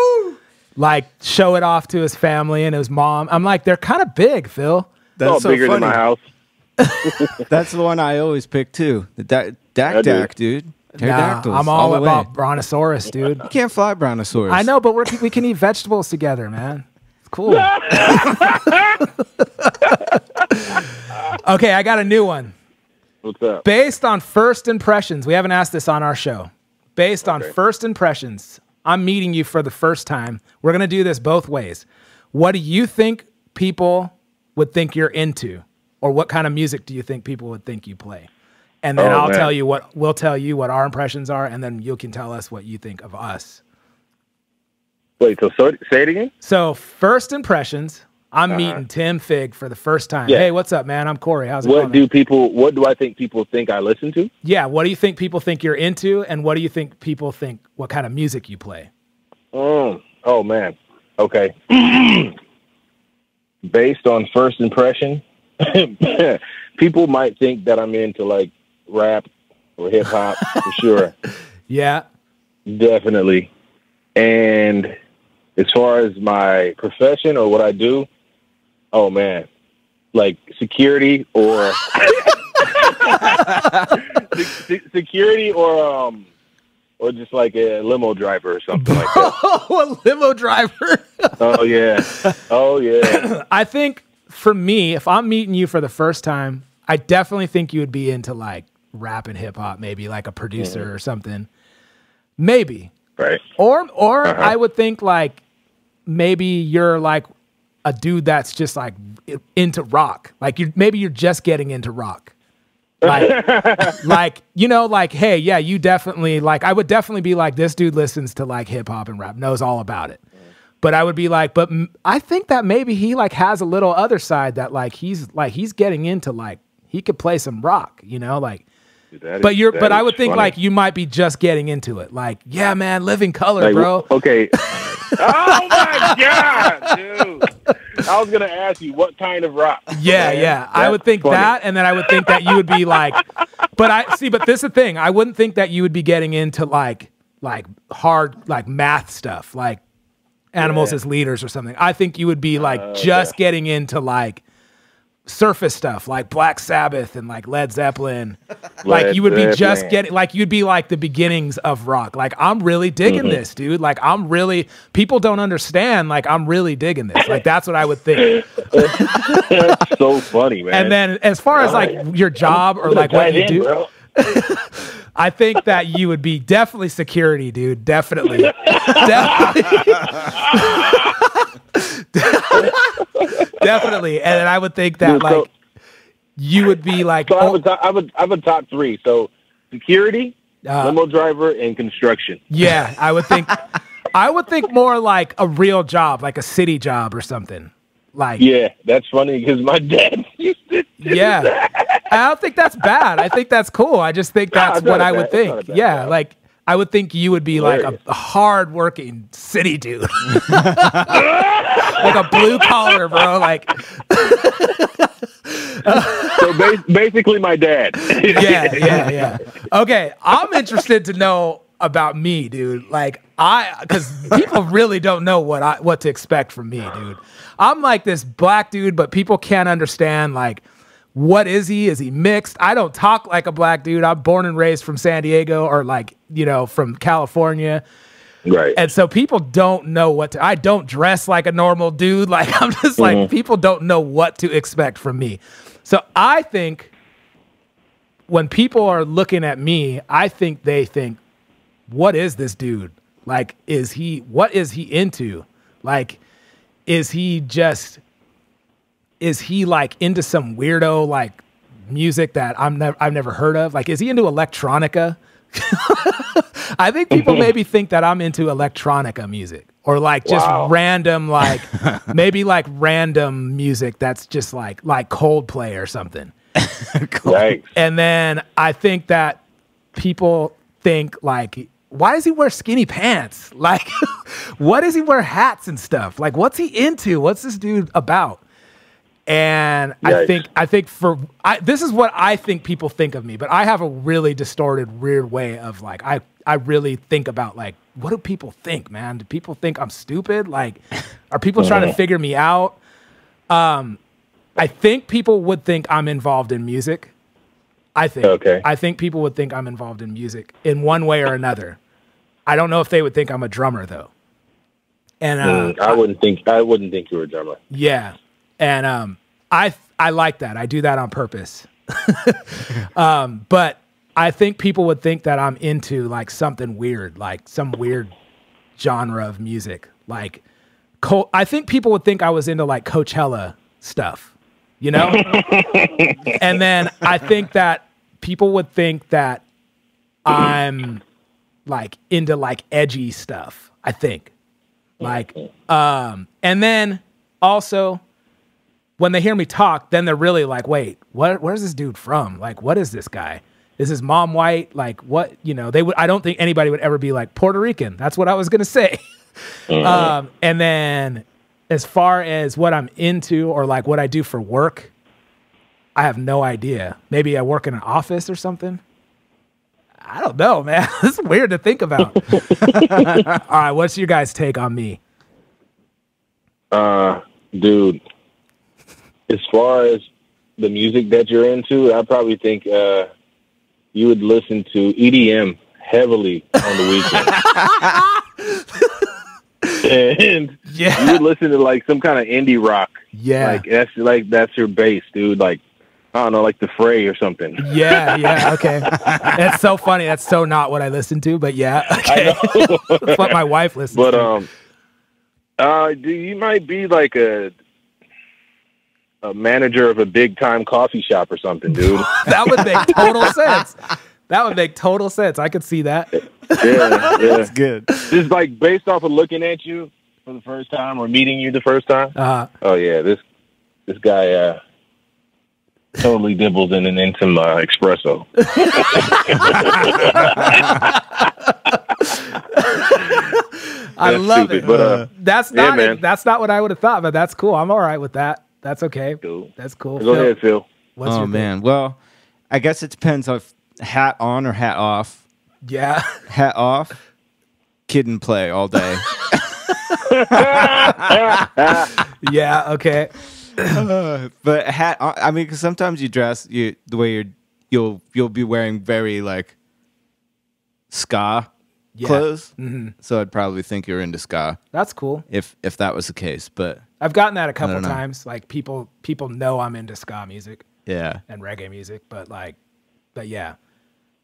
like show it off to his family and his mom. I'm like, they're kind of big, Phil. That's all so bigger funny. Than my house. That's the one I always pick too. The Dak, dude. Pterodactyls. Nah, I'm all about Brontosaurus, dude. You can't fly Brontosaurus. I know, but we can eat vegetables together, man. It's cool. Okay, I got a new one. What's up? Based on first impressions, we haven't asked this on our show. Based on first impressions, I'm meeting you for the first time. We're going to do this both ways. What do you think people would think you're into? Or what kind of music do you think people would think you play? And then we'll tell you what our impressions are, and then you can tell us what you think of us. Wait, so say it again? So first impressions, I'm meeting Tim Figg for the first time. Yeah. Hey, what's up, man? I'm Corey. How's it going? What do I think people think I listen to? Yeah, what do you think people think you're into, and what do you think people think what kind of music you play? Oh man. Okay. Based on first impression, people might think that I'm into like rap or hip hop for sure. Yeah. Definitely. And as far as my profession or what I do, oh man, like security or security or just like a limo driver or something like that. Oh, a limo driver. Oh yeah. I think for me, if I'm meeting you for the first time, I definitely think you would be into like rap and hip hop, maybe like a producer or something. Maybe. Right. Or I would think like maybe you're like a dude that's just like into rock. Like maybe you're just getting into rock. Like, you know, like, hey, yeah, you definitely like, I would definitely be like, this dude listens to like hip hop and rap, knows all about it. But I would be like, but I think that maybe he like has a little other side that like he's getting into like he could play some rock, you know, like. But I would think funny. Like you might be just getting into it. Like, yeah, man, Living Color, like, bro. Okay. Oh my God, dude. I was gonna ask you what kind of rock. Yeah. I would think funny. That, and then I would think that you would be like, but this is the thing. I wouldn't think that you would be getting into like hard like math stuff, like animals as leaders or something. I think you would be like just getting into like surface stuff like Black Sabbath and like Led Zeppelin. Like you would be just getting, like you'd be like the beginnings of rock. Like I'm really digging this, dude. Like I'm really, people don't understand. Like I'm really digging this. Like that's what I would think. That's so funny, man. And then as far as like your job or like what you do, I think that you would be definitely security, dude. Definitely. Definitely. And then I would think that Dude, like you would be like, so I have a top three. So security, limo driver, and construction. Yeah, I would think more like a real job, like a city job or something. Like, yeah, that's funny because my dad used to do that. I don't think that's bad. I think that's cool. I just think that's what I would think. Yeah, like I would think you would be like a hard-working city dude, like a blue collar, bro. Like, so basically, my dad. yeah. Okay, I'm interested to know about me, dude. Like, because people really don't know what to expect from me, dude. I'm like this black dude, but people can't understand like. What is he? Is he mixed? I don't talk like a black dude. I'm born and raised from San Diego or like, from California. Right. And so people don't know I don't dress like a normal dude. Like I'm just like, people don't know what to expect from me. So I think when people are looking at me, I think they think, what is this dude? Like, what is he into? Like, is he like into some weirdo like music that I've never heard of? Like, is he into electronica? I think people maybe think that I'm into electronica music or like just random, like maybe like random music that's just like Coldplay or something. Right. And then I think that people think like, why does he wear skinny pants? Like, what does he wear hats and stuff? Like, what's he into? What's this dude about? And I think this is what I think people think of me, but I have a really distorted, weird way of like, I really think about like, what do people think, man? Do people think I'm stupid? Like, are people trying to figure me out? I think people would think I'm involved in music. I think people would think I'm involved in music in one way or another. I don't know if they would think I'm a drummer though. And I wouldn't think you were a drummer. Yeah. And I like that. I do that on purpose. But I think people would think that I'm into like something weird, like some weird genre of music. Like, I think people would think I was into like Coachella stuff, And then I think that people would think that I'm like into like edgy stuff, I think. Like, and then also, when they hear me talk, then they're really like, wait, where's this dude from? Like, what is this guy? Is his mom white? Like, what, I don't think anybody would ever be like Puerto Rican. That's what I was going to say. And then as far as what I'm into or like what I do for work, I have no idea. Maybe I work in an office or something. I don't know, man. This is weird to think about. All right. What's your guys' take on me? Dude. As far as the music that you're into, I probably think you would listen to EDM heavily on the weekend. And you would listen to like some kind of indie rock. Yeah. That's your base, dude. Like, I don't know, like The Fray or something. Yeah, okay. That's so funny. That's so not what I listen to, but yeah, okay. That's what my wife listens to. Dude, you might be like a manager of a big time coffee shop or something, dude. That would make total sense. That would make total sense. I could see that. Yeah. That's good. Just like based off of looking at you for the first time or meeting you the first time. Oh yeah, this guy totally dibbles in some espresso. I love it. But that's not what I would have thought, but that's cool. I'm all right with that. That's okay. Cool. That's cool. Go ahead, Phil. What's your man. thing? Well, I guess it depends if hat on or hat off. Yeah. Hat off, kid and play all day. Yeah, okay. But hat. I mean, because sometimes you dress the way you'll be wearing very like ska clothes. Mm-hmm. So I'd probably think you're into ska. That's cool. If that was the case, but I've gotten that a couple times. Like people know I'm into ska music. Yeah. And reggae music, but yeah.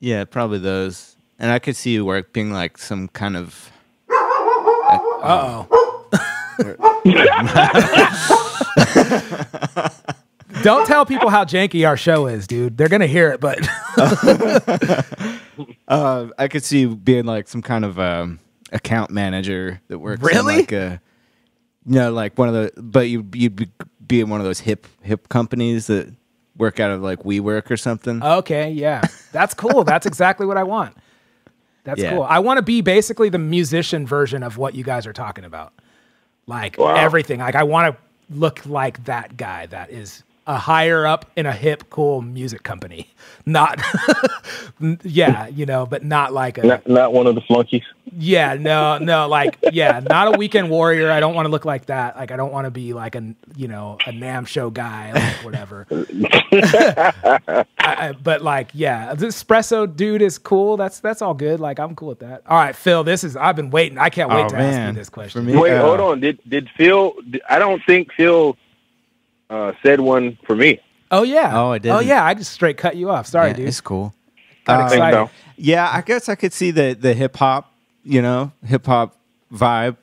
Yeah, probably those. And I could see you being like some kind of. Don't tell people how janky our show is, dude. They're gonna hear it, but I could see you being like some kind of account manager that works really in like like one of the. But you'd be in one of those hip companies that work out of like WeWork or something. Okay, yeah, that's cool. That's exactly what I want. That's cool. I want to be basically the musician version of what you guys are talking about. Like everything. Like I want to look like that guy that is a higher up in a hip, cool music company. Not, but not like not one of the flunkies. Yeah, no, like, not a weekend warrior. I don't want to look like that. Like, I don't want to be like a NAMM show guy, like whatever. But like, this espresso dude is cool. That's all good. Like, I'm cool with that. All right, Phil, I've been waiting. I can't wait to ask you this question. For me, wait, hold on. Did Phil? I don't think Phil said one for me. Oh yeah. Oh, I did. Oh yeah. I just straight cut you off. Sorry, dude. It's cool. Got excited. Yeah, I guess I could see the hip hop, hip hop vibe.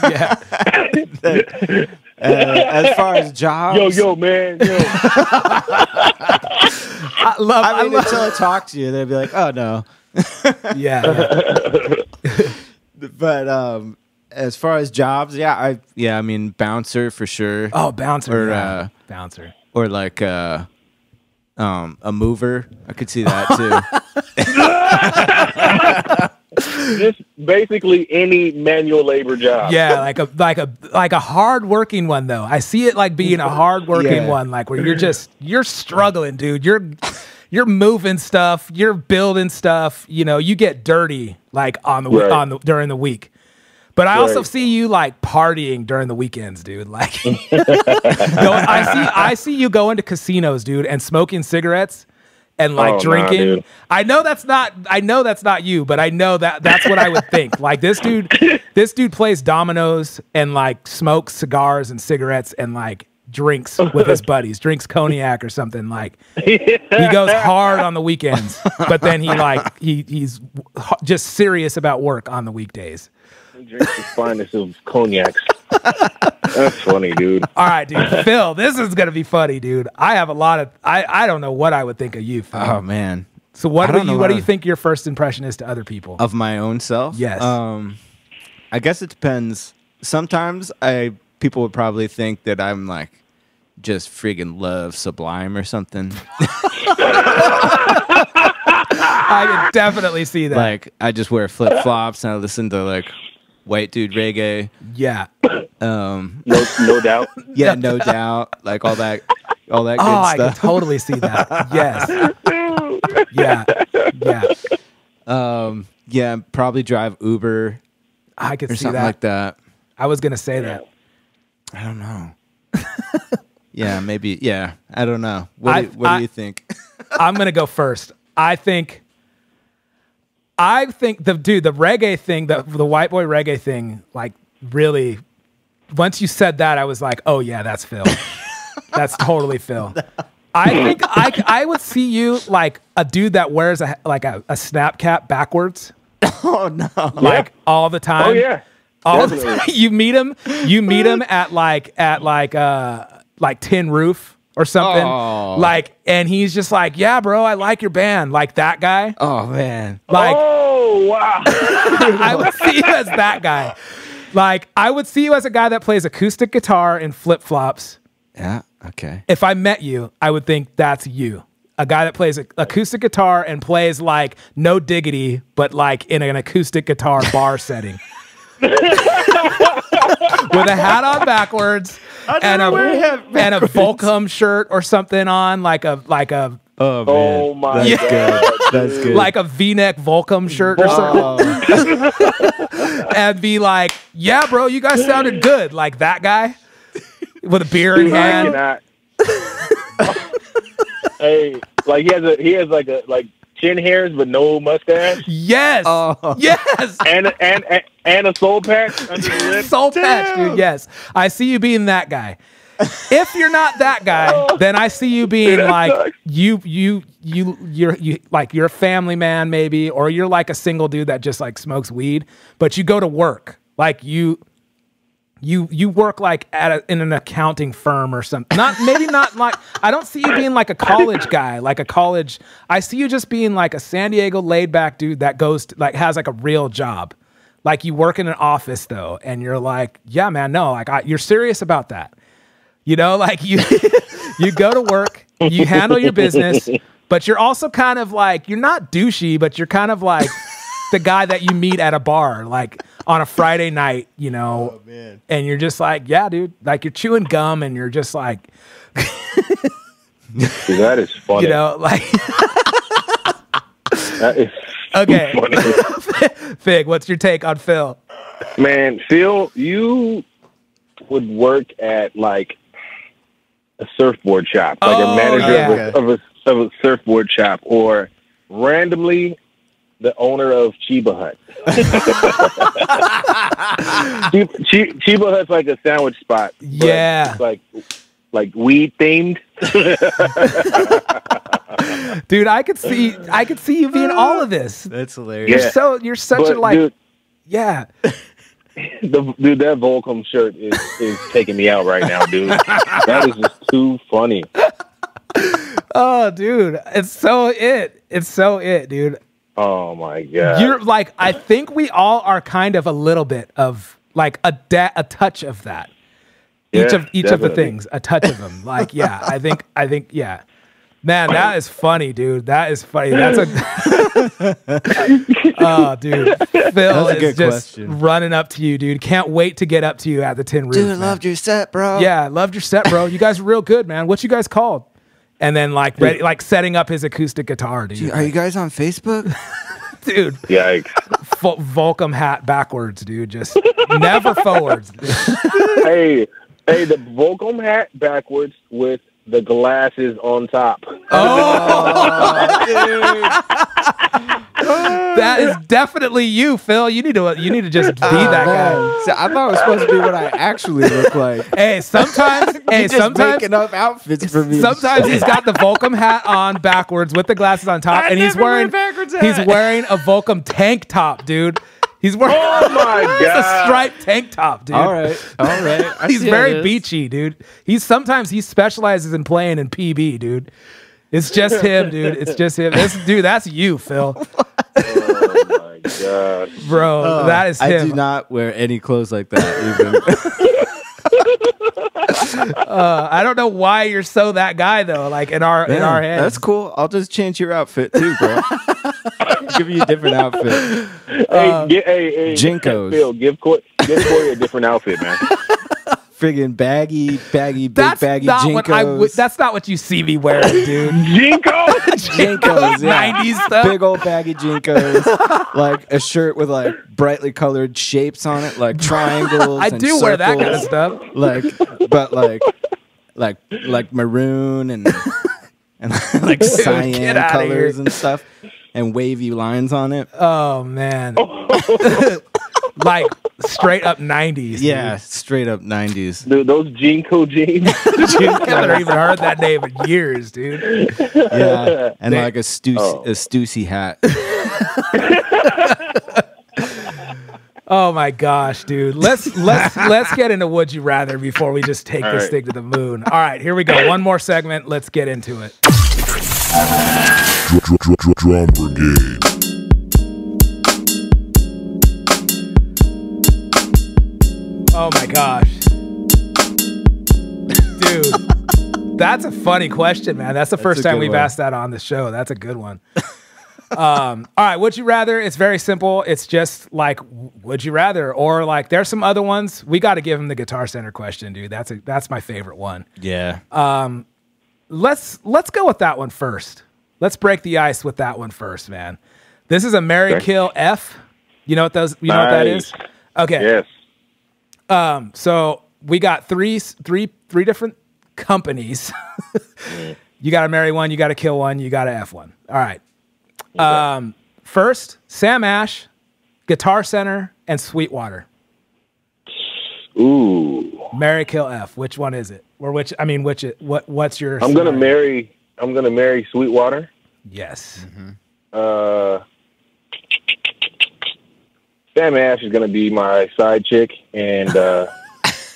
Yeah. As far as jobs, yo, man, yo. I love until I talk to you, they'd be like, "Oh no." Yeah. But as far as jobs, I mean bouncer for sure. Oh, bouncer, or bouncer, or like a mover. I could see that too. Just basically any manual labor job. Yeah, like a hard working one though. I see it like being a hard working one, like where you're struggling, dude. You're moving stuff, you're building stuff. You get dirty like during the week. But I also see you like partying during the weekends, dude. Like, I see you going to casinos, dude, and smoking cigarettes and like drinking. Nah, I know that's not you, but I know that's what I would think. Like this dude plays dominoes and like smokes cigars and cigarettes and like drinks with his buddies, drinks cognac or something. Like he goes hard on the weekends, but then he's just serious about work on the weekdays. He drinks his finest of cognacs. That's funny, dude. All right, dude. Phil, this is going to be funny, dude. I have a lot of... I don't know what I would think of you, Phil. Oh, man. So what do you think your first impression is to other people? Of my own self? Yes. I guess it depends. Sometimes people would probably think that I'm like just friggin' love Sublime or something. I can definitely see that. Like, I just wear flip-flops and I listen to like white dude reggae. Yeah. No doubt. Yeah, no doubt. Like all that good stuff. I can totally see that. Yes. Yeah. Yeah, probably drive Uber. I could or see something that. like that. I was gonna say that. I don't know. Yeah, maybe. Yeah, I don't know. What do you think? I'm gonna go first. I think the reggae thing, the white boy reggae thing, like really, once you said that, I was like, oh yeah, that's Phil. That's totally Phil. I think I would see you like a dude that wears a snap cap backwards. Oh no! Like all the time. Oh yeah. All the time. You meet him at like Tin Roof or something. Oh. Like, and he's just like, yeah, bro, I like your band. Like that guy. Oh man. Like, oh wow. I would see you as that guy. Like, I would see you as a guy that plays acoustic guitar in flip-flops. Yeah. Okay. If I met you, I would think that's you. A guy that plays acoustic guitar and plays like No Diggity, but like in an acoustic guitar bar setting. With a hat on backwards and a Volcom shirt or something on, like a Oh man. Oh my That's god. good. That's good. like a V-neck Volcom shirt or something. And be like, yeah, bro, you guys sounded good. Like that guy. with a beer in Dude, I hand. cannot. Hey, like he has like chin hairs but no mustache. Yes, yes, and a soul patch under the lip. soul patch, dude. Yes, I see you being that guy. If you're not that guy, then I see you being like you're like you're a family man maybe, or you're like a single dude that just like smokes weed, but you go to work like you work like in an accounting firm or something. Not like I don't see you being like a college guy, like a college. I see you just being like a San Diego laid back dude that goes to, like has like a real job. Like you work in an office though, and you're like, yeah, man, no, like you're serious about that. You know, like you you go to work, you handle your business, but you're also kind of like you're not douchey, but you're kind of like the guy that you meet at a bar, like on a Friday night, you know, and you're just like, yeah, dude, like you're chewing gum and you're just like, Dude, that is funny. you know, like, That is okay. funny. Fig, what's your take on Phil? Man, Phil, you would work at like a surfboard shop, like a manager of a surfboard shop, or randomly the owner of Chiba Hut. Chiba Hut's like a sandwich spot. Yeah. Like weed themed. Dude, I could see you being all of this. That's hilarious. Yeah. You're such a like, dude, yeah. dude, that Volcom shirt is taking me out right now, dude. That is just too funny. Oh, dude, it's so it, dude. Oh my god. You're like, I think we all are kind of a little bit of like a touch of that. Each of the definitely. things, a touch of them. Like, yeah, I think, yeah. Man, that is funny, dude. That is funny. That's a oh, dude. Phil is just running up to you, dude. Can't wait to get up to you at the Tin Roof. Dude, loved your set, bro. Yeah, loved your set, bro. You guys are real good, man. What you guys called? And then like ready, like setting up his acoustic guitar, dude. Are you guys on Facebook? Dude. Yikes. Volcom hat backwards, dude. Just never forwards. Hey, the Volcom hat backwards with the glasses on top. Oh, dude. That is definitely you, Phil. You need to just be that guy. So I thought it was supposed to be what I actually look like. Hey, sometimes making up outfits for me. Sometimes he's got the Volcom hat on backwards with the glasses on top, and he's wearing a Volcom tank top, dude. He's wearing a striped tank top, dude. All right. He's very beachy, dude. Sometimes he specializes in playing in PB, dude. It's just him, dude. It's just him. That's you, Phil. Oh my god, bro, that is him. I do not wear any clothes like that. Even. I don't know why you're so that guy though. Like in our heads. That's cool. I'll just change your outfit too, bro. Give you a different outfit. Hey, Jinkos. Phil, give Corey a different outfit, man. Friggin' baggy that's baggy not Jinkos. That's not what you see me wearing, dude. Jinkos, yeah. 90s stuff. Big old baggy Jinkos. Like a shirt with like brightly colored shapes on it, like triangles. I and do wear that kind of circles. stuff. But like maroon and like Dude, cyan colors and stuff, and wavy lines on it. Oh man. Like straight up 90s. Yeah, dude. straight up 90s. Dude, those Jinko jeans. I haven't even heard that name in years, dude. Yeah, and like a Stussy hat. Oh my gosh, dude. Let's get into Would You Rather before we just take this thing to the moon. All right, here we go. One more segment. Let's get into it. Drum Brigade. Oh my gosh. Dude, that's a funny question, man. That's the first time we've asked that on the show. That's a good one. All right, would you rather? It's very simple. It's just like, would you rather? Or like, there's some other ones. We got to give him the Guitar Center question, dude. That's my favorite one. Yeah. Let's go with that one first. Let's break the ice with that one first, man. This is a Marry Kill F. You know what those? You know what that is? Okay. Yes. So we got three different companies. You got to marry one, you got to kill one, you got to F one. All right. First, Sam Ash, Guitar Center, and Sweetwater. Ooh. Marry, kill, F. Which one is it? Or what's your I'm gonna marry Sweetwater. Yes. Sam Ash is gonna be my side chick, and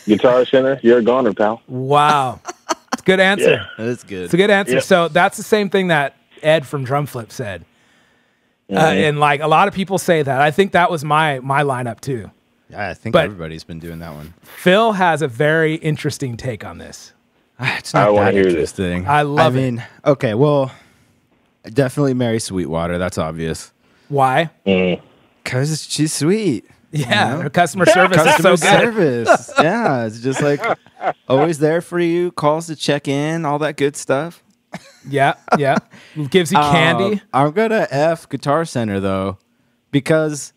Guitar Center, you're a goner, pal. Wow. It's a good answer. Yeah. That's good. It's a good answer. Yep. So that's the same thing that Ed from Drum Flip said. And like a lot of people say that. I think that was my lineup too. Yeah, I think But- everybody's been doing that one. Phil has a very interesting take on this. It's I not wanna that hear this. interesting. I love it. I mean, okay, well, definitely marry Sweetwater. That's obvious. Why? Because she's sweet. Yeah, You know? her customer service is so Customer good. service. Yeah, it's just like always there for you, calls to check in, all that good stuff. Yeah. Gives you candy. I'm gonna F Guitar Center though, because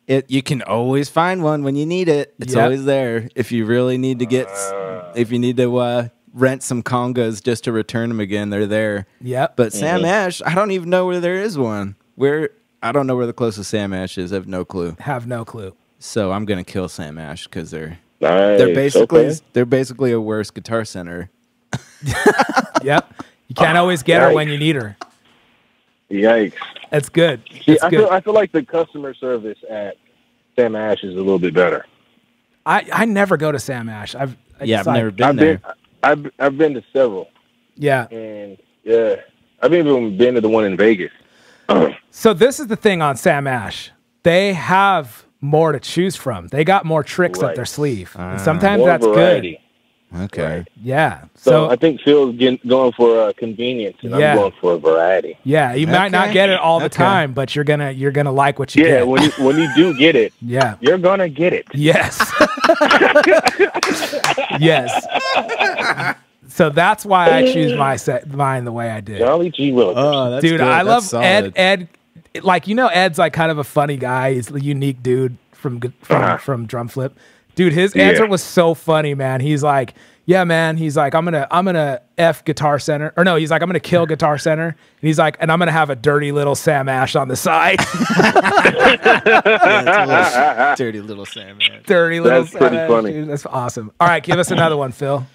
you can always find one when you need it. It's Yep. always there if you really need to if you need to rent some congas just to return them again. They're there. Yep. But Sam Ash, I don't even know where there is one. I don't know where the closest Sam Ash is. I have no clue. Have no clue. So I'm gonna kill Sam Ash because they're Nice. they're basically a worse Guitar Center. Yep. You can't always get her when you need her. Yikes. That's good. See, That's good. I feel like the customer service at Sam Ash is a little bit better. I never go to Sam Ash. I've never been there. I've been to several, Yeah. and yeah, I've even been to the one in Vegas. So this is the thing on Sam Ash. They have more to choose from. They got more tricks up Right. their sleeve. And sometimes More that's variety. good. Okay. Yeah. So I think Phil's going for convenience, and Yeah. I'm going for variety. Yeah, you might not Okay. get it all the Okay. time, but you're gonna like what you Yeah, get. when you do get it, Yeah. you're gonna get it. Yes. Yes. So that's why I choose mine the way I did. Jolly G. Willikers. Oh, that's Dude, good. I That's love solid. Ed. Like, Ed's like kind of a funny guy. He's a unique dude from Drum Flip. Dude, his answer was so funny, man. He's like, yeah, man. He's like, I'm gonna F Guitar Center. Or no, he's like, I'm gonna kill Guitar Center. And he's like, and I'm gonna have a dirty little Sam Ash on the side. Dirty little Sam Ash. Dirty little That's Sam pretty Ash, funny. dude. That's awesome. All right, give us another one, Phil.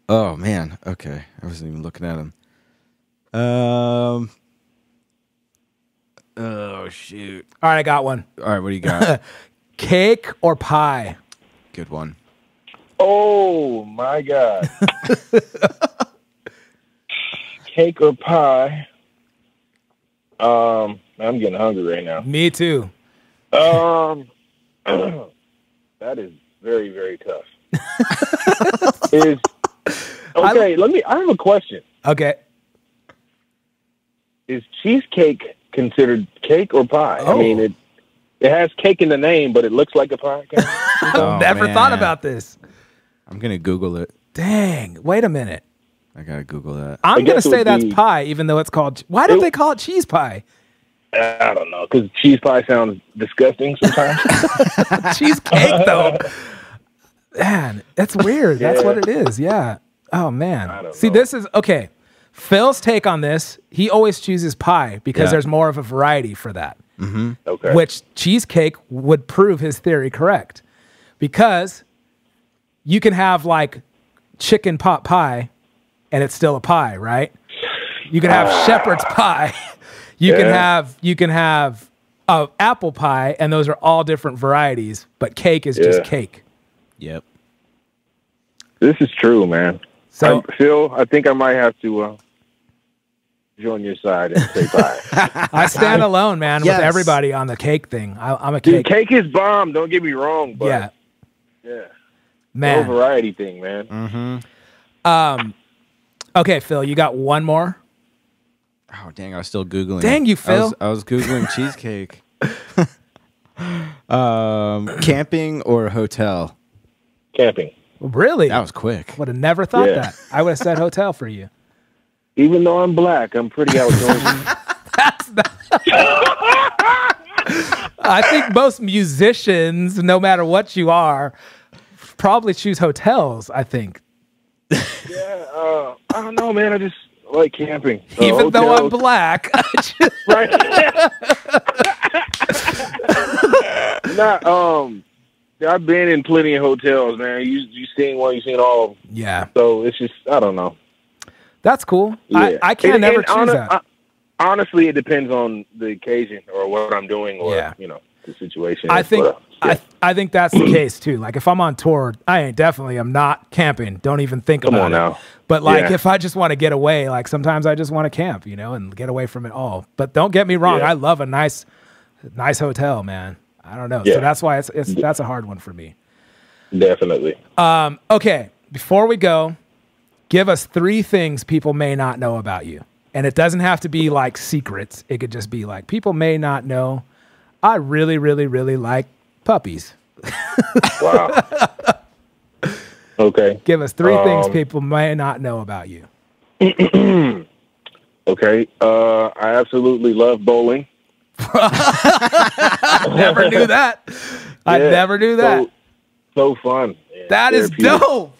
Oh man. Okay. I wasn't even looking at him. Oh shoot. All right, I got one. All right. What do you got? Cake or pie? Good one. Oh my God. Cake or pie? I'm getting hungry right now. Me too. That is very, very tough. I have a question. Okay. Is cheesecake considered cake or pie? Oh. I mean, it has cake in the name, but it looks like a pie. Oh, Never man. thought about this. I'm gonna Google it. Dang. Wait a minute. I gotta Google that. I'm going to guess it say would that's be- pie, even though it's called... Why don't they call it cheese pie? I don't know, because cheese pie sounds disgusting sometimes. Cheesecake, though. Man, that's weird. That's Yeah. what it is. Yeah. Oh, I man. don't See, know. this is... Okay. Phil's take on this, he always chooses pie because Yeah. there's more of a variety for that. Okay. Which cheesecake would prove his theory correct. Because you can have, like, chicken pot pie, and it's still a pie, right? You can have shepherd's pie. You can have apple pie, and those are all different varieties. But cake is just Yeah. cake. Yep. This is true, man. So Phil, I think I might have to join your side and say pie. I stand alone, man, Yes. with everybody on the cake thing. I'm a Dude, cake. cake is bomb. Don't get me wrong, but Yeah, yeah, whole man. variety thing, man. Okay, Phil, you got one more. Oh dang! I was still Googling. Dang you, Phil. I was Googling cheesecake. Camping or hotel? Camping. Really? That was quick. Would have never thought Yeah. that. I would have said hotel for you. Even though I'm black, I'm pretty outdoorsy. I think most musicians, no matter what you are, probably choose hotels, I think. Yeah, I don't know, man. I just like camping. Even though I'm hotels. black. I just- Right. I've been in plenty of hotels, man. You seen one, you seen all of them. yeah. So it's just, I don't know. That's cool. Yeah. I can't And- never and choose that. Honestly, it depends on the occasion or what I'm doing or, Yeah. the situation. I think yeah. I think that's the case too. Like if I'm on tour, I am not camping. Don't even think Come about on it. now. But like Yeah. if I just want to get away, like sometimes I just want to camp, and get away from it all. But don't get me wrong, Yeah. I love a nice hotel, man. I don't know. Yeah. So that's why that's a hard one for me. Definitely. Okay, before we go, give us 3 things people may not know about you. And it doesn't have to be like secrets. It could just be like people may not know I really, really, really like puppies. Wow. Okay. Give us 3 things people may not know about you. Okay. I absolutely love bowling. Never knew that. I Yeah. never knew that. So fun. and That is therapeutic. dope.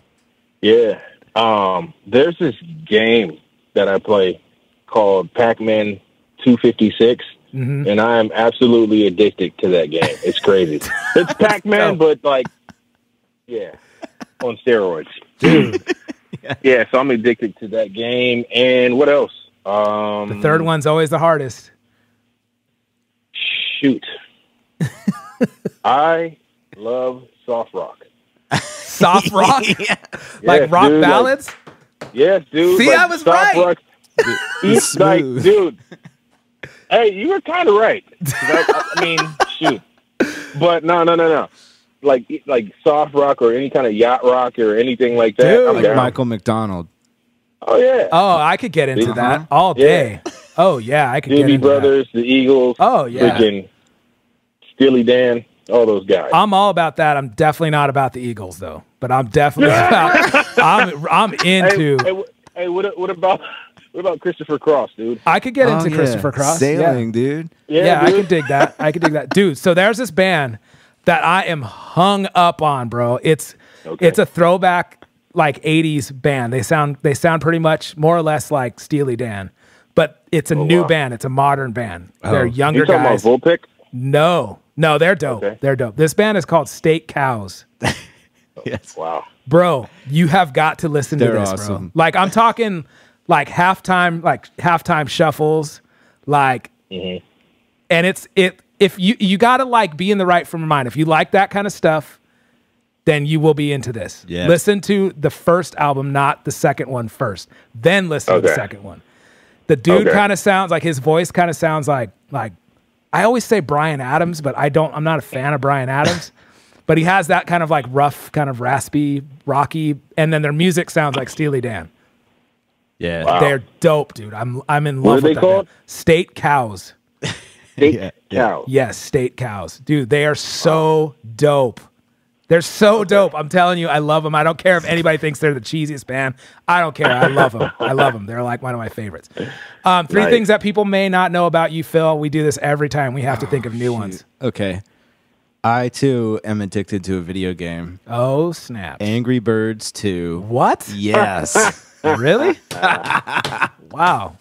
Yeah. There's this game that I play called Pac-Man 256, and I am absolutely addicted to that game. It's crazy. It's Pac-Man, but like, yeah, on steroids. Dude. Yeah, so I'm addicted to that game. And what else? The third one's always the hardest. Shoot. I love soft rock. Soft rock? Like Yes, rock dude, ballads? Yes, dude. See, like I was soft right. rock. It's like, smooth. dude. Hey, you were kind of right. I mean, shoot. But no. Like soft rock or any kind of yacht rock or anything like that. Dude. I'm Like down. Michael McDonald. Oh yeah. Oh, I could get into that all day. Oh, yeah, I could get Doobie into Brothers, the Eagles. Oh, yeah. Freaking Steely Dan, all those guys. that. I'm all about that. I'm definitely not about the Eagles, though. But I'm definitely about... I'm into... Hey, what about Christopher Cross, dude? I could get into yeah. Christopher Cross. Sailing, dude. Yeah, I dude. could dig that. I could dig that. Dude, so there's this band that I am hung up on, bro. It's a throwback like 80s band. They sound pretty much more or less like Steely Dan. But it's a new band. It's a modern band. They're younger You talking guys. about Volpic? No, they're dope. Okay. They're dope. This band is called State Cows. Yes. Wow. Bro, you have got to listen to They're this, bro. awesome. Like I'm talking like halftime shuffles, like and it's if you gotta like be in the right frame of mind. If you like that kind of stuff, then you will be into this. Yeah. Listen to the first album, not the second one first. Then listen to the Okay. second one. The dude Okay. kind of sounds like his voice kind of sounds like I always say Bryan Adams, but I'm not a fan of Bryan Adams. But he has that kind of like rough, kind of raspy, rocky, and then their music sounds like Steely Dan. Yeah. Wow. They're dope, dude. I'm in What love are they with that called? band. State Cows. State Cows. Yes, State Cows. Dude, they are so dope. They're so dope. I'm telling you, I love them. I don't care if anybody thinks they're the cheesiest band. I don't care. I love them. I love them. They're like one of my favorites. 3 Nice. things that people may not know about you, Phil. We do this every time. We have to think of new ones. Okay. I too am addicted to a video game. Oh, snap. Angry Birds 2. What? Yes. Really? Wow.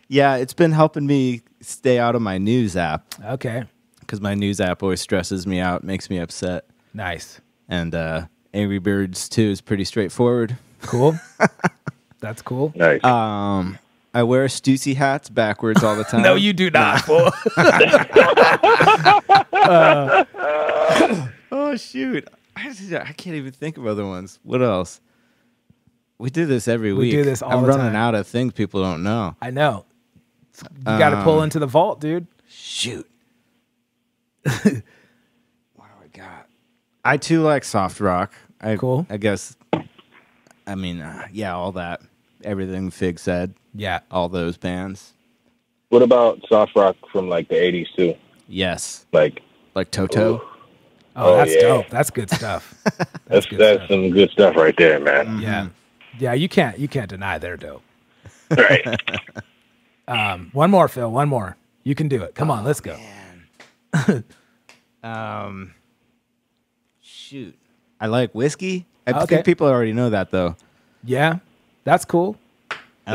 Yeah, it's been helping me stay out of my news app Okay. because my news app always stresses me out, makes me upset. Nice. And Angry Birds 2 is pretty straightforward. Cool. That's cool. Nice. I wear Stussy hats backwards all the time. No, you do not, fool. Oh, shoot. I can't even think of other ones. What else? We do this every week. do this all I'm the running time. out of things people don't know. I know. You got to pull into the vault, dude. Shoot. What do I got? I too like soft rock. Cool. I guess. I mean, yeah, all that. Everything Figg said. Yeah. All those bands. What about soft rock from like the 80s too? Yes. Like Toto. Oh, that's yeah. dope. That's good stuff. that's good that's stuff. some good stuff right there, man. Yeah. Yeah, you can't deny they're dope. Right. One more, Phil. One more. You can do it. Come on, let's go. Shoot. I like whiskey. I Okay. think people already know that though. Yeah, that's cool.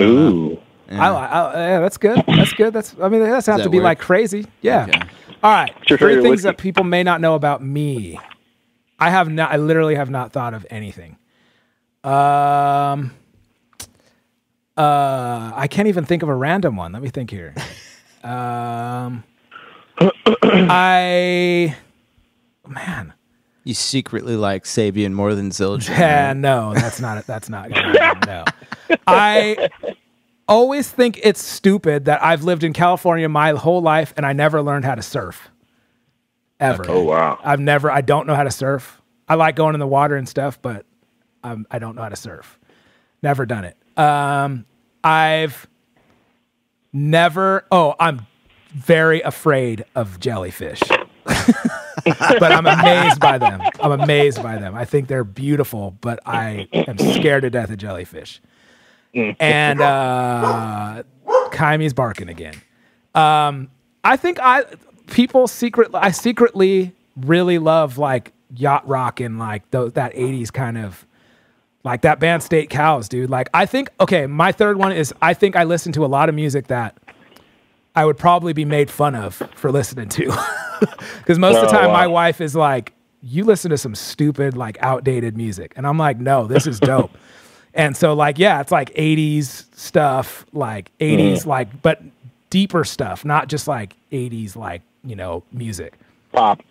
Ooh. Yeah, that's good. That's good. I mean, that doesn't have that to be work? like crazy. Yeah. Okay. All right. your Three favorite things whiskey? that people may not know about me. I literally have not thought of anything. I can't even think of a random one. Let me think here. Man. You secretly like Sabian more than Zildjian. Yeah, no, that's not it. That's not gonna happen. No. I always think it's stupid that I've lived in California my whole life and I never learned how to surf. Ever. Oh, wow. I don't know how to surf. I like going in the water and stuff, but I don't know how to surf. Never done it. I've never, I'm very afraid of jellyfish. But I'm amazed by them. I think they're beautiful, but I am scared to death of jellyfish. And Kymie's barking again. I think I secretly really love like yacht rock and like that 80s kind of like that band State Cows, dude. Like I think, okay, my third one is I think I listen to a lot of music that I would probably be made fun of for listening to. Because most of the time my wife is like, you listen to some stupid, like outdated music. And I'm like, no, this is dope. And so like, yeah, it's like 80s stuff, like 80s, like, but deeper stuff, not just like 80s, like, you know, music. Pop.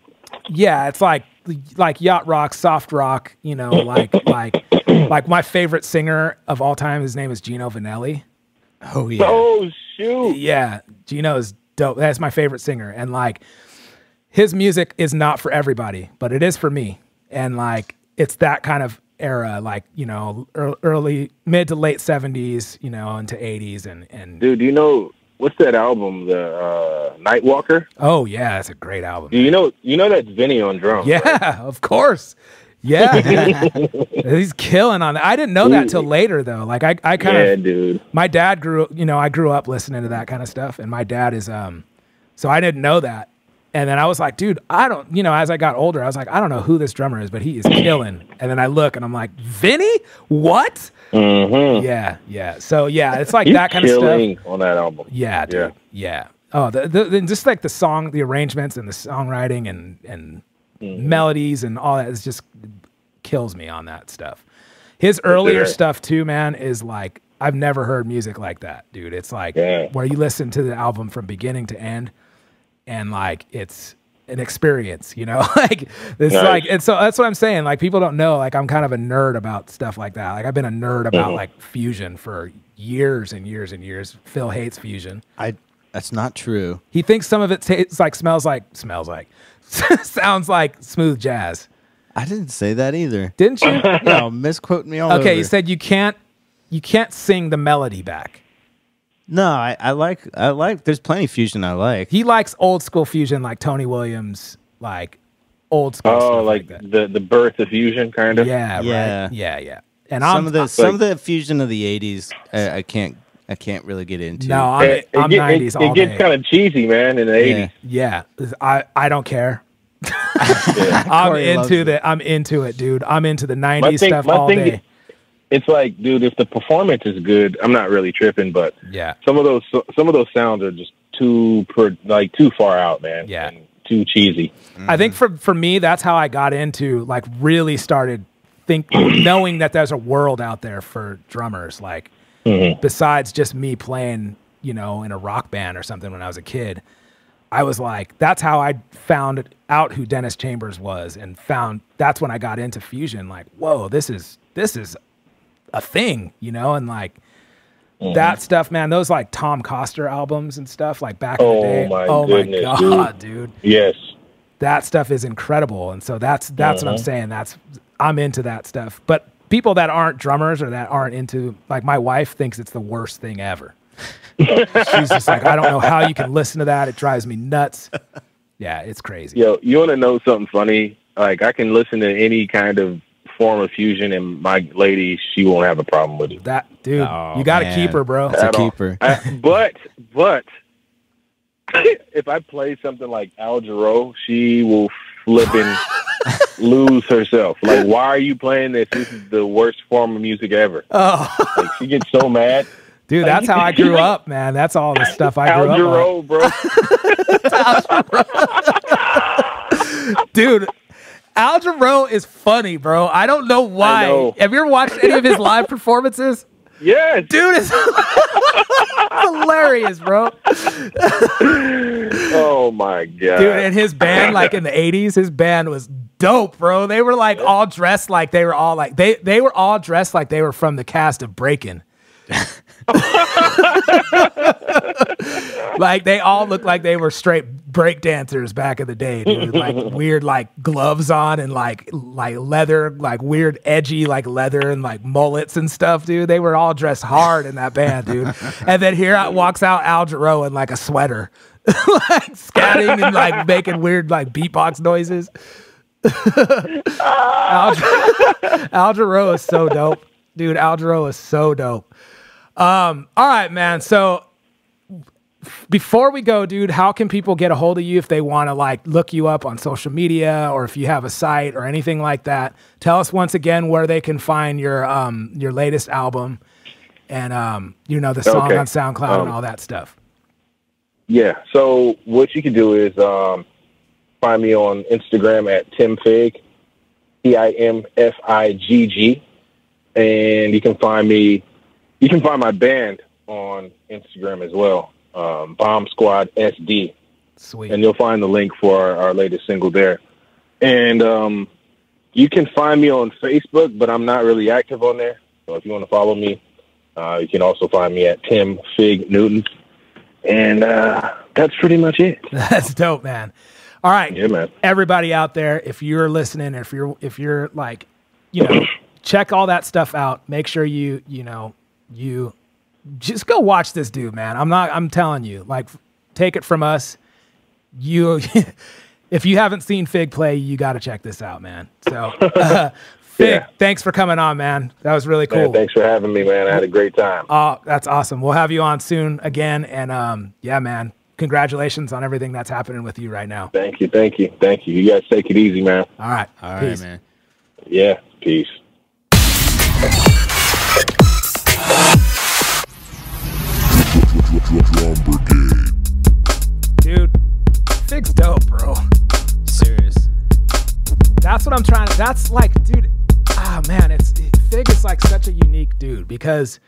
Yeah, it's like yacht rock, soft rock, you know, like my favorite singer of all time, his name is Gino Vanelli. Oh yeah. Oh shoot. Yeah, Gino is dope. That's my favorite singer. And like his music is not for everybody, but it is for me. And like it's that kind of era, like, you know, early mid to late 70s, you know, into 80s and Dude, do you know what's that album, the Nightwalker? Oh yeah, that's a great album. You know that's Vinny on drums. Yeah, right? of course. Yeah, dude. He's killing on that. I didn't know that till later though. Like I kind of, dude. My dad I grew up listening to that kind of stuff, and my dad is so I didn't know that. And then I was like, dude, as I got older, I was like, I don't know who this drummer is, but he is killing. And then I look and I'm like, Vinny? What? Mm-hmm. Yeah. So yeah, it's like He's that kind of killing stuff on that album. Yeah, dude. Yeah. Oh, the just like the song, the arrangements and the songwriting and melodies and all that is just kills me on that stuff. His earlier stuff too, man, is like I've never heard music like that, dude. It's like where you listen to the album from beginning to end, and like it's an experience, you know. Like it's like, and so that's what I'm saying. Like people don't know, like I'm kind of a nerd about stuff like that. Like I've been a nerd about like fusion for years and years and years. Phil hates fusion. That's not true. He thinks some of it sounds like sounds like smooth jazz. I didn't say that either. Didn't you? No, misquoting me all over. Okay, you said you can't sing the melody back. No, I like there's plenty of fusion I like. He likes old school fusion like Tony Williams, like old school Oh, stuff like that. the birth of fusion kind of. Yeah, Yeah. right. Yeah. And some of the fusion of the 80s I can't really get into. No, I'm 90s all It gets day. kind of cheesy, man, in the 80s. Yeah. I don't care. I'm into it, dude. I'm into the 90s stuff all day. It's like, dude, if the performance is good, I'm not really tripping, but yeah, some of those sounds are just too far out, man. Yeah, and too cheesy. I think for me, that's how I got into like really started knowing that there's a world out there for drummers, like besides just me playing, you know, in a rock band or something when I was a kid. I was like, that's how I found out who Dennis Chambers was, and that's when I got into fusion. Like, whoa, this is a thing, you know, and like that stuff, man. Those like Tom Coster albums and stuff, like back in the day. My God, dude. Yes, that stuff is incredible, and so that's what I'm saying. I'm into that stuff, but people that aren't drummers or that aren't into, like my wife thinks it's the worst thing ever. She's just like, I don't know how you can listen to that. It drives me nuts. Yeah, it's crazy. Yo, you want to know something funny? Like I can listen to any kind of form of fusion, and my lady, she won't have a problem with it. That dude, you got to keep her, bro. It's a keeper. But if I play something like Al Jarreau, she will flipping lose herself. Like, why are you playing this? This is the worst form of music ever. Oh, like, she gets so mad. Dude, that's how I grew up, man. That's all the stuff I grew Al up on. bro. Dude, Al Jarreau is funny, bro. I don't know why. Have you ever watched any of his live performances? Yes. Dude, it's hilarious, bro. Oh, my God. Dude, and his band, like in the 80s, his band was dope, bro. They were like all dressed like they were all like, they were all dressed like they were from the cast of Breakin'. Like they all looked like they were straight break dancers back in the day, dude. Like weird like gloves on and like leather, like weird edgy like leather and like mullets and stuff, dude. They were all dressed hard in that band, dude. And then walks out Al Jarreau in like a sweater, like scatting and like making weird like beatbox noises. Al Jarreau is so dope, dude. Al Jarreau is so dope. All right, man. So before we go, dude, how can people get a hold of you if they want to like look you up on social media or if you have a site or anything like that? Tell us once again where they can find your latest album and the song on SoundCloud and all that stuff. Yeah. So what you can do is find me on Instagram at Tim Figg, TimFigg, and you can find my band on Instagram as well, Bomb Squad SD. Sweet. And you'll find the link for our latest single there. And you can find me on Facebook, but I'm not really active on there. So if you want to follow me, you can also find me at Tim Figg Newton. And that's pretty much it. That's dope, man. All right. Yeah, man. Everybody out there, if you're listening, if you're like, check all that stuff out. Make sure you just go watch this dude, man. I'm telling you, like, take it from us. If you haven't seen Figg play, you got to check this out, man. So, Figg, thanks for coming on, man. That was really cool. Man, thanks for having me, man. I had a great time. Oh, that's awesome. We'll have you on soon again. And yeah, man, congratulations on everything that's happening with you right now. Thank you. You guys take it easy, man. All right. All right, man. Yeah, peace. Drum Brigade. Dude, Figg's dope, bro. Serious. That's what I'm trying to, that's like, dude, man, Figg is like such a unique dude because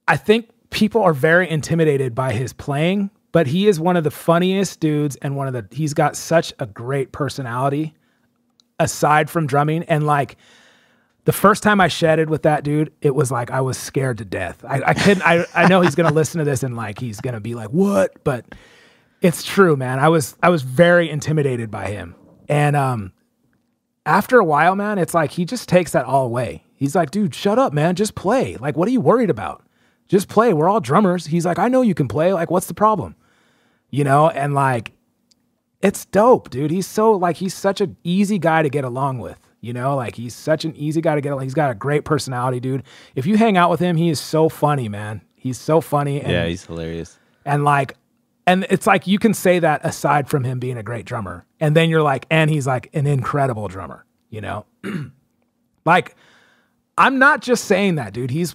I think people are very intimidated by his playing, but he is one of the funniest dudes and he's got such a great personality aside from drumming. And like, the first time I shedded with that dude, it was like I was scared to death. I know he's gonna listen to this and like he's gonna be like, what? But it's true, man. I was very intimidated by him. And after a while, man, it's like he just takes that all away. He's like, dude, shut up, man. Just play. Like, what are you worried about? Just play. We're all drummers. He's like, I know you can play. Like, what's the problem? And like, it's dope, dude. He's such an easy guy to get along with. Like he's such an easy guy to get along. He's got a great personality, dude. If you hang out with him, he is so funny, man. He's so funny. And, yeah, he's hilarious. And it's like you can say that aside from him being a great drummer. And then you're like, and he's like an incredible drummer, Like, I'm not just saying that, dude. He's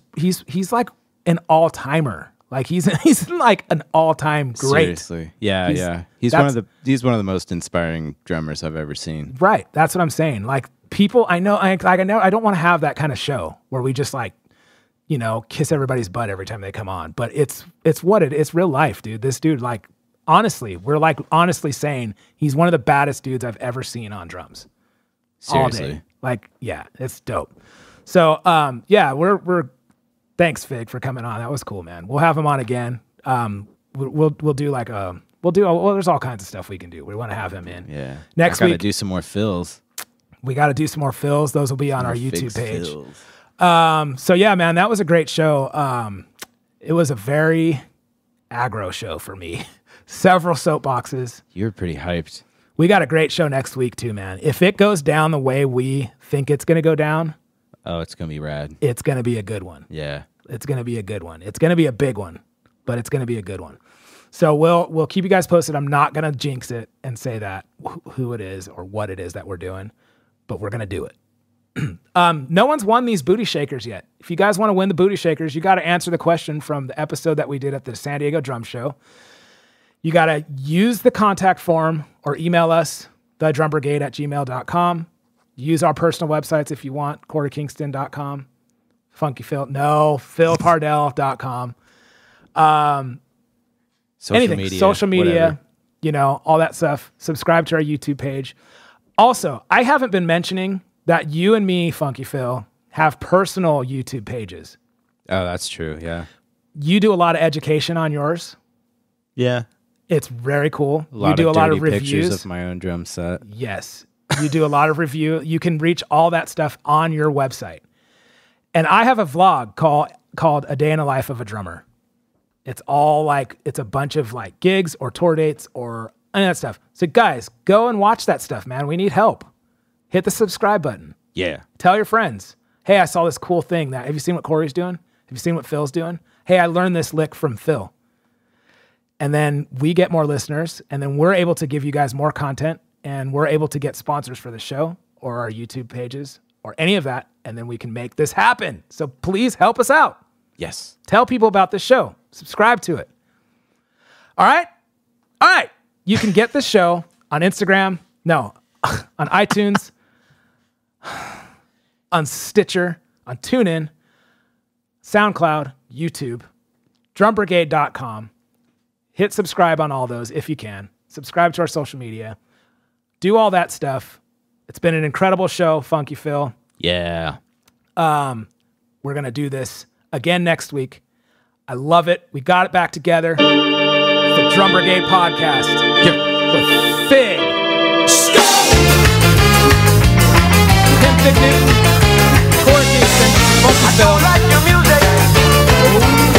like an all-timer. Like he's like an all-time great. Seriously. Yeah. He's one of the most inspiring drummers I've ever seen. Right. That's what I'm saying. Like people, I don't want to have that kind of show where we just like, kiss everybody's butt every time they come on. But it's real life, dude. This dude, like, honestly, we're like honestly saying he's one of the baddest dudes I've ever seen on drums. Seriously. All day. Like, yeah, it's dope. So, yeah, we're thanks, Figg, for coming on. That was cool, man. We'll have him on again. We'll do like there's all kinds of stuff we can do. We want to have him in. Yeah. Next week, gotta do some more fills. We got to do some more fills. Those will be on our YouTube page. Fills. So yeah, man, that was a great show. It was a very aggro show for me. Several soapboxes. You were pretty hyped. We got a great show next week too, man. If it goes down the way we think it's going to go down, oh, it's going to be rad. It's going to be a good one. Yeah. It's going to be a good one. It's going to be a big one, but it's going to be a good one. So we'll keep you guys posted. I'm not going to jinx it and say that who it is or what it is that we're doing. but we're going to do it. No one's won these booty shakers yet. If you guys want to win the booty shakers, you got to answer the question from the episode that we did at the San Diego Drum Show. You got to use the contact form or email us, thedrumbrigade@gmail.com. Use our personal websites if you want, CoreyKingston.com, philpardell.com. Social media, whatever. You know, all that stuff. Subscribe to our YouTube page. Also, I haven't been mentioning that you and me, Funky Phil, have personal YouTube pages. Oh, that's true. Yeah. You do a lot of education on yours. Yeah. It's very cool. You do a lot of reviews. Pictures of my own drum set. Yes. You do a lot of review. You can reach all that stuff on your website. And I have a vlog called A Day in the Life of a Drummer. It's all like, it's a bunch of like gigs or tour dates or any of that stuff. So guys, go and watch that stuff, man. We need help. Hit the subscribe button. Yeah. Tell your friends. Hey, I saw this cool thing. Have you seen what Corey's doing? Have you seen what Phil's doing? Hey, I learned this lick from Phil. And then we get more listeners, and then we're able to give you guys more content, and we're able to get sponsors for the show or our YouTube pages or any of that, and then we can make this happen. So please help us out. Yes. Tell people about this show. Subscribe to it. All right? All right. You can get this show on Instagram. No, on iTunes, on Stitcher, on TuneIn, SoundCloud, YouTube, drumbrigade.com. Hit subscribe on all those if you can. Subscribe to our social media. Do all that stuff. It's been an incredible show, Funky Phil. Yeah. We're going to do this again next week. I love it. We got it back together. It's the Drum Brigade podcast with Figg. Tim Figg Newton, Corey Kingston, Funky Phil.